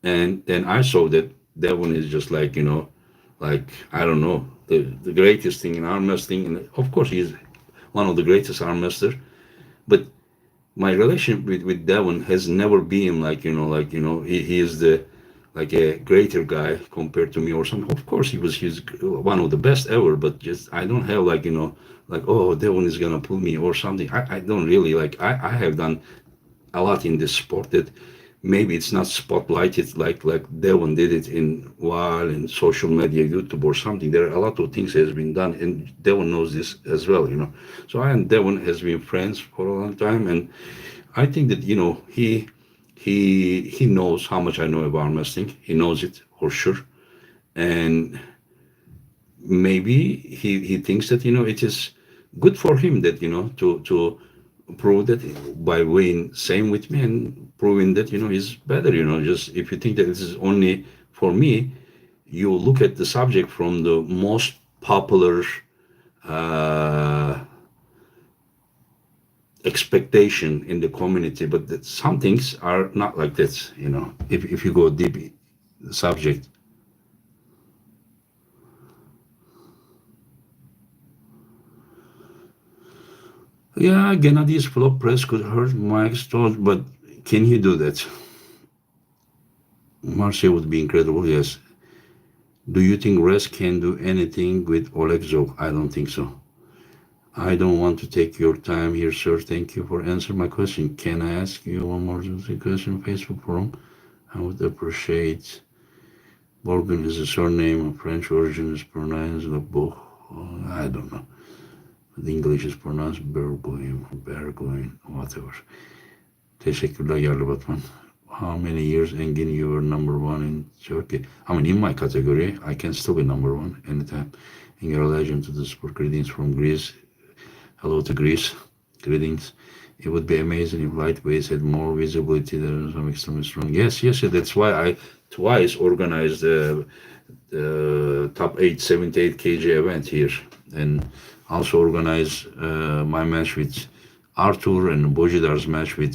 And then I saw that Devon is just like, like, I don't know, the greatest thing in arm wrestling. And of course, he's one of the greatest arm wrestlers. But my relationship with Devon has never been like, he is the like a greater guy compared to me or something. Of course, he's one of the best ever, but just I don't have like, like, oh, Devon is gonna pull me or something. I don't really like. I have done a lot in this sport that maybe it's not spotlighted like Devon did it in while in social media, YouTube or something. There are a lot of things that has been done, and Devon knows this as well. So I and Devon has been friends for a long time, and I think that he knows how much I know about arm wrestling. He knows it for sure, and maybe he thinks that it is good for him that to prove that by weighing same with me and proving that he's better. Just if you think that this is only for me, you look at the subject from the most popular expectation in the community, but that some things are not like this. If you go deep in the subject. Yeah, Genadi's flop press could hurt Mike's Todd, but can he do that? Marcia would be incredible, yes. Do you think Res can do anything with Oleg Zog? I don't think so. I don't want to take your time here, sir. Thank you for answering my question. Can I ask you one more question? Facebook forum. I would appreciate. Bourgoin is a surname of French origin, is pronounced like I don't know. The English is pronounced Bourgoin, whatever. Teşekkürler yerli Batman. How many years, Engin, you were number one in Turkey? I mean, in my category, I can still be number one anytime. And you're a legend to the sport. Greetings from Greece. Hello to Greece. Greetings. It would be amazing if lightweights had more visibility than some extremely strong. Yes. That's why I twice organized the top 8, 78 kg event here. And also organized my match with Arthur and Bojidar's match with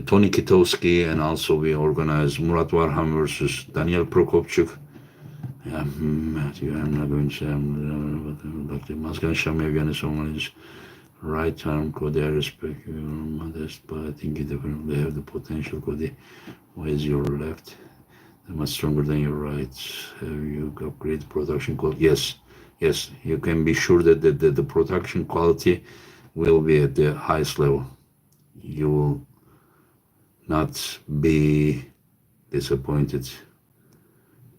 Tony Kitowski, and also we organized Murat Varham versus Daniel Prokopchuk. Matthew, I'm not going to say, like the Mazgan Shamev someone is right arm, Kody. I respect you, modest, but I think you definitely have the potential, Kody. Why is your left much stronger than your right? Have you got great production quality? Yes, you can be sure that the production quality will be at the highest level. You will not be disappointed.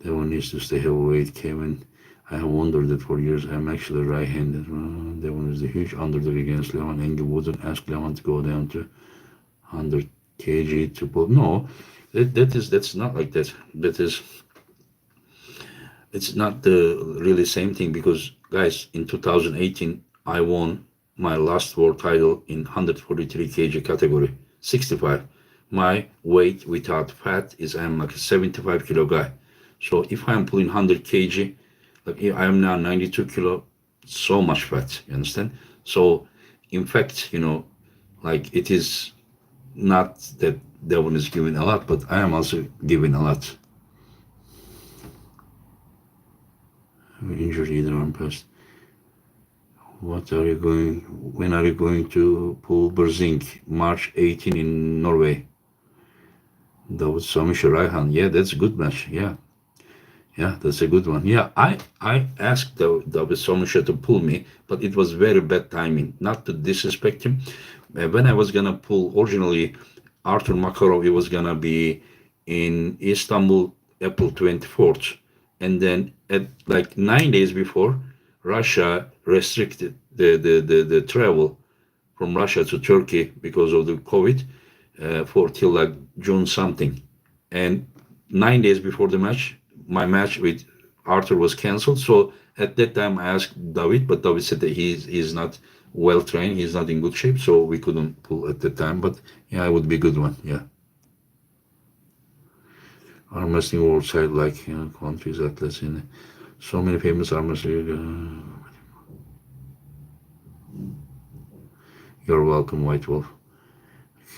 That one needs to stay heavyweight, Kevin. I have wondered that for years. I'm actually right-handed. That one is a huge underdog against Levan. Angie wouldn't ask Levan to go down to 100 kg to pull. No, that's not like that. It's not the really same thing, because guys, in 2018 I won my last world title in 143 kg category, 65. My weight without fat is, I'm like a 75 kilo guy. So if I'm pulling 100 kg, like I am now 92 kilo, so much fat, you understand? So in fact, like it is not that Devon is giving a lot, but I am also giving a lot. Injured either arm past. When are you going to pull Brzenk? March 18 in Norway. David Samusha Raihan. Yeah, that's a good match. Yeah, that's a good one. Yeah, I asked David Samusha to pull me, but it was very bad timing. Not to disrespect him. When I was gonna pull originally Artur Makarov, he was gonna be in Istanbul April 24th. And then at like 9 days before, Russia restricted the travel from Russia to Turkey because of the COVID for till like June something. And 9 days before the match, my match with Arthur was cancelled. So at that time I asked David, but David said that he's not well trained, he's not in good shape, so we couldn't pull at that time. But yeah, it would be a good one. Yeah. Arm wrestling world side, like countries, athletes in so many famous arm wrestling. You're welcome, White Wolf.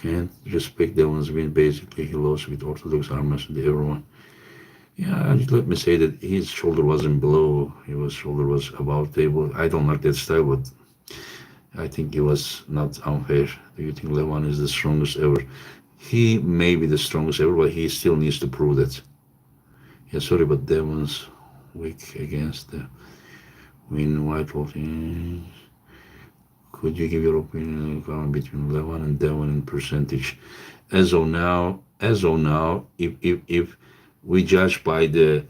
Can't respect Devon's win. Basically, he lost with Orthodox arm wrestling. Everyone. Yeah, let me say that his shoulder wasn't below. His shoulder was above table. I don't like that style, but I think it was not unfair. Do you think Levan is the strongest ever? He may be the strongest ever, but he still needs to prove that. Yeah, sorry, but Devon's weak against the win. White Wolf. Could you give your opinion between Levan and Devon in percentage? As of now, if we judge by the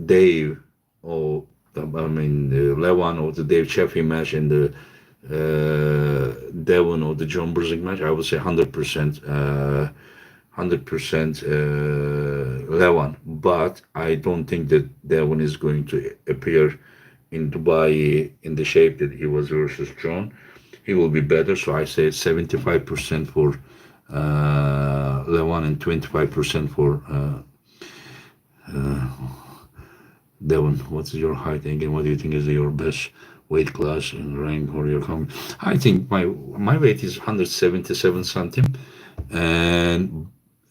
Dave or the Levan or the Dave Chaffee match and the Devon or the John Brzenk match, I would say 100%, 100% Levan. But I don't think that Devon is going to appear in Dubai in the shape that he was versus John. He will be better, so I say 75% for Levan and 25% for Devon. What's your height again? What do you think is your best weight class and rank or your coming? I think my weight is 177 centimeters,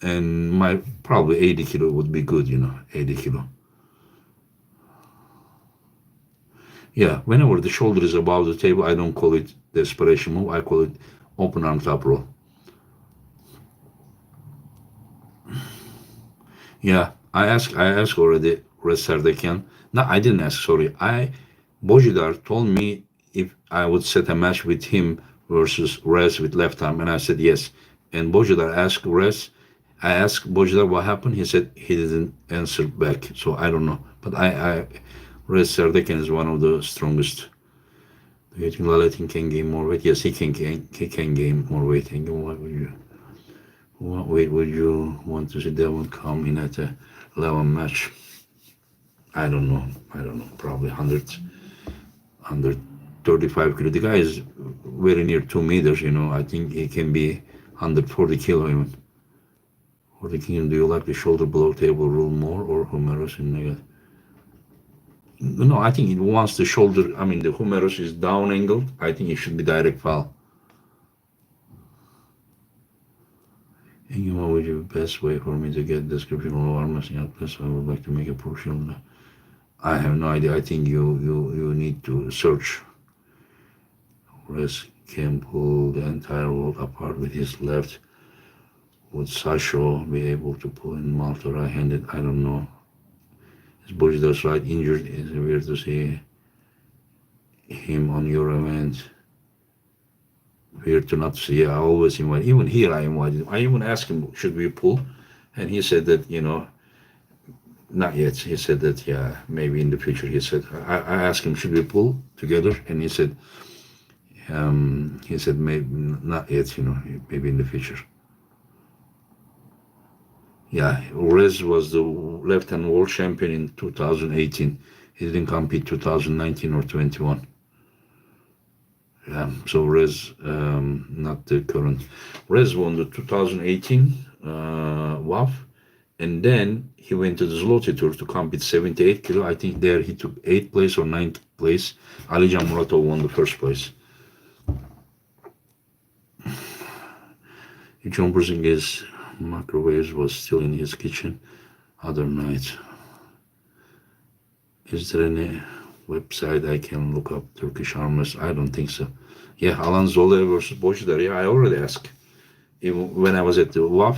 and my probably 80 kilo would be good, 80 kilo. Yeah, whenever the shoulder is above the table, I don't call it desperation move. I call it open arm top roll. Yeah, I asked already Red Sardakian. No, I didn't ask, sorry. Bojidar told me if I would set a match with him versus Rez with left arm, and I said yes. And Bojidar asked Rez I asked Bojidar what happened. He said he didn't answer back. So I don't know. But Rez Serdeken is one of the strongest. Do you think Lalatin can gain more weight? Yes, he can gain more weight. And what weight would you want to see Devon come in at a 11 match? I don't know. Probably 135 kilo. The guy is very near 2 meters. I think he can be 140 kilo even. Or the king, do you like the shoulder below table rule more or humerus in negative? No, I think it wants the shoulder. I mean, the humerus is down angled. I think it should be direct foul. And what would be the best way for me to get description of armors in place? I would like to make a portion. I have no idea. I think you need to search. Rez can pull the entire world apart with his left. Would Sasho be able to pull in Malta right-handed? I don't know. Is Bojidar's right injured? It's weird to see him on your event. Weird to not see. I always invite. Even here I invited him. I even asked him, should we pull? And he said that, not yet. He said that, yeah, maybe in the future. He said, I asked him, should we pull together? And he said, maybe not yet, maybe in the future. Yeah, Rez was the left-hand world champion in 2018. He didn't compete 2019 or 21. Yeah, so Rez, not the current. Rez won the 2018 WAF, and then he went to the Zloty Tour to compete 78 kilo. I think there he took 8th place or 9th place. Alijan Muratov won the first place. John Brzenk microwaves was still in his kitchen other night. Is there any website I can look up Turkish armors? I don't think so. Yeah, Alan Zoloev versus Bojidar. Yeah, I already asked. Even when I was at the WAF,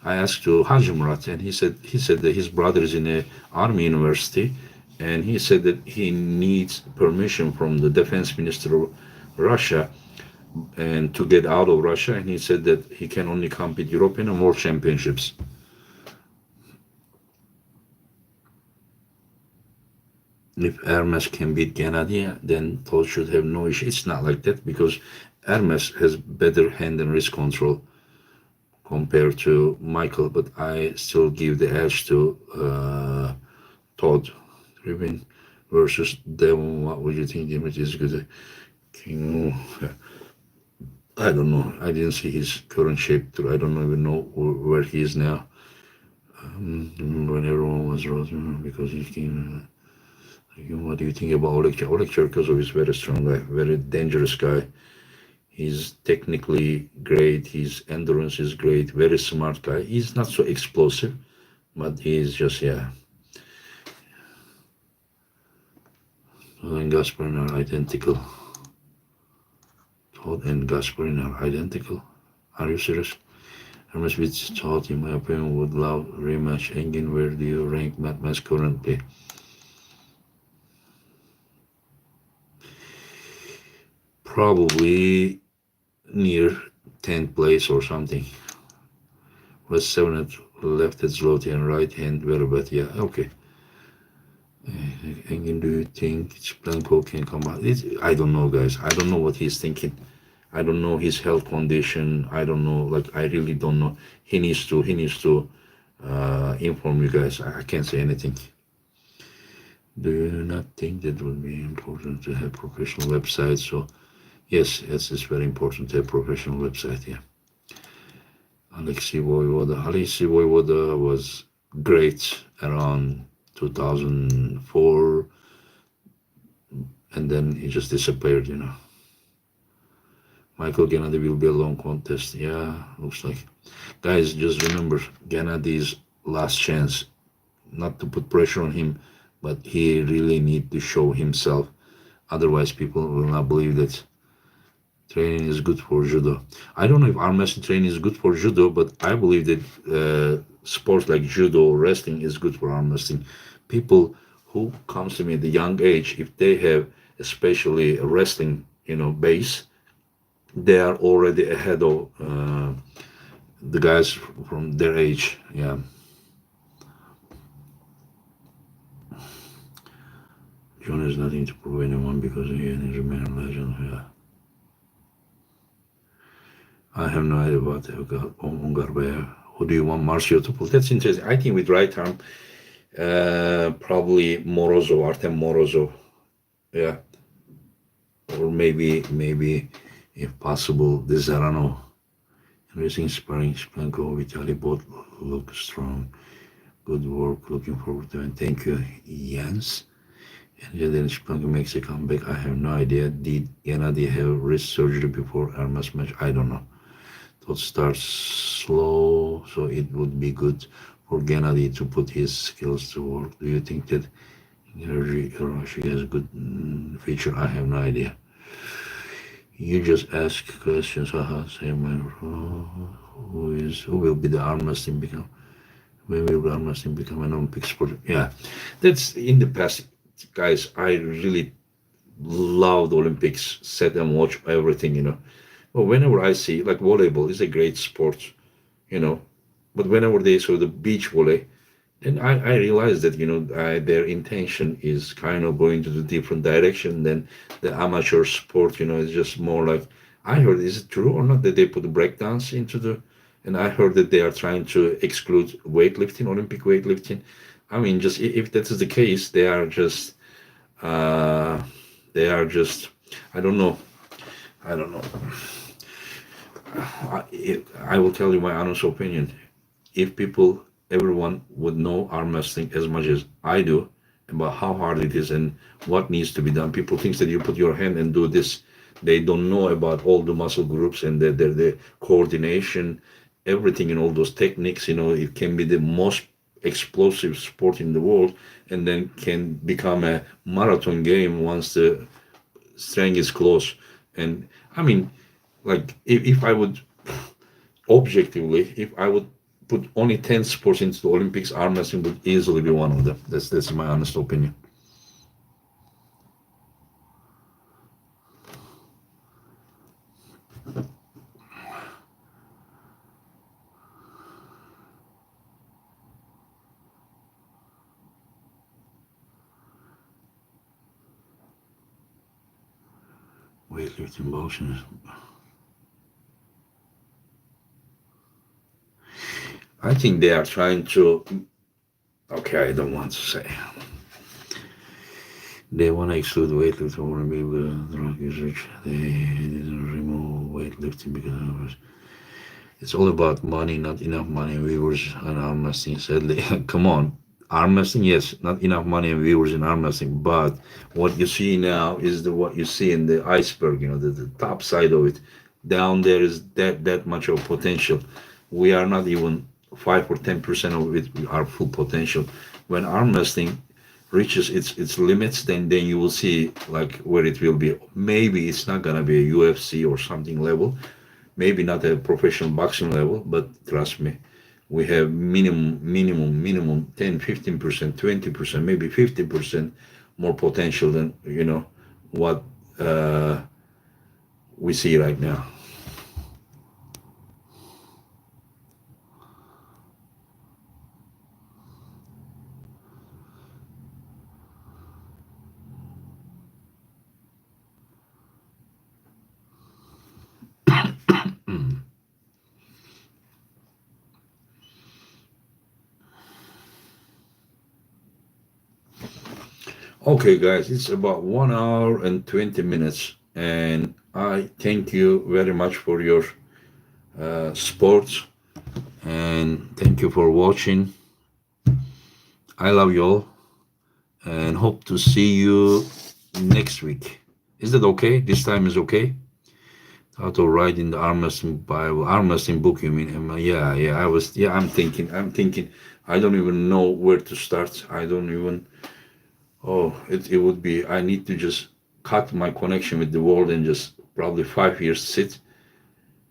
I asked to Khadzimurat, and he said that his brother is in a army university, and he said that he needs permission from the defense minister of Russia and to get out of Russia, and he said that he can only compete European and World Championships. If Hermes can beat Genadi, then Todd should have no issue. It's not like that because Hermes has better hand and wrist control compared to Michael, but I still give the edge to Todd. Ribbon versus Devon. What would you think the image is good? King. I don't know. I didn't see his current shape. I don't even know where he is now. Remember when everyone was rosy because he came. What do you think about Oleg? Oleg Cherkasov is very strong guy, very dangerous guy. He's technically great. His endurance is great. Very smart guy. He's not so explosive, but he's just, yeah. Todd and Gasparin are identical. Todd and Gasparin are identical. Are you serious? Hermes with Todd, in my opinion, would love rematch. Engin, where do you rank Matmas currently? Probably near 10th place or something. Was 7 at left at Zloty and right hand very bad. Yeah, okay. Engin, do you think Blanco can come out? I don't know, guys. I don't know what he's thinking. I don't know his health condition. I don't know. I really don't know. He needs to inform you guys. I can't say anything. Do you not think that would be important to have professional websites? So, yes, it's very important to have professional website. Yeah. Alexei Voivoda was great around 2004, and then he just disappeared. Michael Genadi will be a long contest. Yeah, looks like. Guys, just remember, Genadi's last chance. Not to put pressure on him, but he really needs to show himself. Otherwise, people will not believe that training is good for judo. I don't know if arm wrestling training is good for judo, but I believe that sports like judo or wrestling is good for arm wrestling. People who comes to me at the young age, if they have especially a wrestling, base, they are already ahead of the guys from their age. Yeah, John has nothing to prove anyone because he remains a legend. Yeah, I have no idea about Ungarbeyev. Who do you want Marcio to pull? That's interesting. I think with right arm, probably Morozov, Artem Morozov. Yeah, or maybe if possible, the Zarano. Racing, sparring, Splanko, Vitali both look strong. Good work. Looking forward to it. Thank you, Jens. And then Splanko makes a comeback. I have no idea. Did Genadi have wrist surgery before Armas match? I don't know. Todd starts slow, so it would be good for Genadi to put his skills to work. Do you think that she has a good feature? I have no idea. You just ask questions. Haha, say my who will be the arm wrestling become? When will the arm wrestling become an Olympic sport? Yeah, that's in the past, guys. I really loved Olympics. Sat and watch everything, But whenever I see, like, volleyball is a great sport, you know. But whenever they saw the beach volley, then I realized that, their intention is kind of going to the different direction than the amateur sport, It's just more like, I heard, is it true or not that they put the breakdance into and I heard that they are trying to exclude weightlifting, Olympic weightlifting. I mean, just if that is the case, uh, I don't know. I don't know. I will tell you my honest opinion. If everyone would know arm wrestling as much as I do about how hard it is and what needs to be done, people think that you put your hand and do this. They don't know about all the muscle groups and the coordination, everything, and all those techniques. It can be the most explosive sport in the world, and then can become a marathon game once the strength is close. And I mean, like, if I would objectively, if I would put only 10 sports into the Olympics, arm wrestling would easily be one of them. That's my honest opinion. Weightlifting, boxing. I think they are trying to. Okay, I don't want to say. They want to exclude weightlifting. Want to be the drug usage. They didn't remove weightlifting because it's all about money. Not enough money. Viewers and arm wrestling. Sadly, come on. Arm wrestling, yes, not enough money and viewers in arm wrestling. But what you see now is what you see in the iceberg. The top side of it. Down there is that much of potential. We are not even 5 or 10% of it our full potential. When arm wrestling reaches its limits, then you will see, like, where it will be. Maybe it's not gonna be a UFC or something level, maybe not a professional boxing level, but trust me, we have minimum 10, 15%, 20%, maybe 50% more potential than what we see right now. Okay, guys, it's about 1 hour and 20 minutes, and I thank you very much for your support, and thank you for watching. I love you all, and hope to see you next week. Is that okay? This time is okay? How to write in the arm wrestling Bible, arm wrestling book, you mean? Yeah, I'm thinking. I don't even know where to start. I don't even. Oh, it would be, I need to just cut my connection with the world and just probably 5 years sit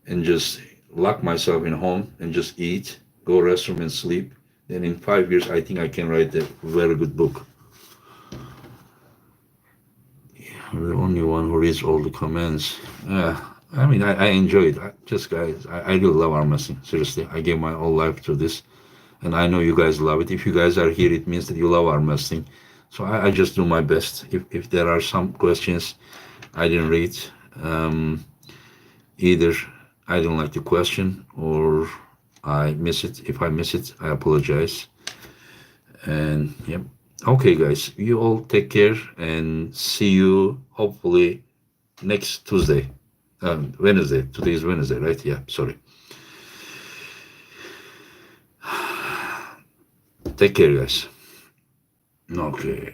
and just lock myself in home and just eat, go restroom and sleep. Then in 5 years, I think I can write a very good book. Yeah, I'm the only one who reads all the comments. Yeah, I mean, I enjoy it. Just guys, I really love arm wrestling. Seriously, I gave my whole life to this, and I know you guys love it. If you guys are here, it means that you love arm wrestling. So I just do my best. If there are some questions I didn't read, um, either I didn't like the question or I miss it. If I miss it, I apologize. And yep. Okay, guys, you all take care and see you hopefully next Tuesday. Wednesday. Today is Wednesday, right? Yeah, sorry. Take care, guys. Okay.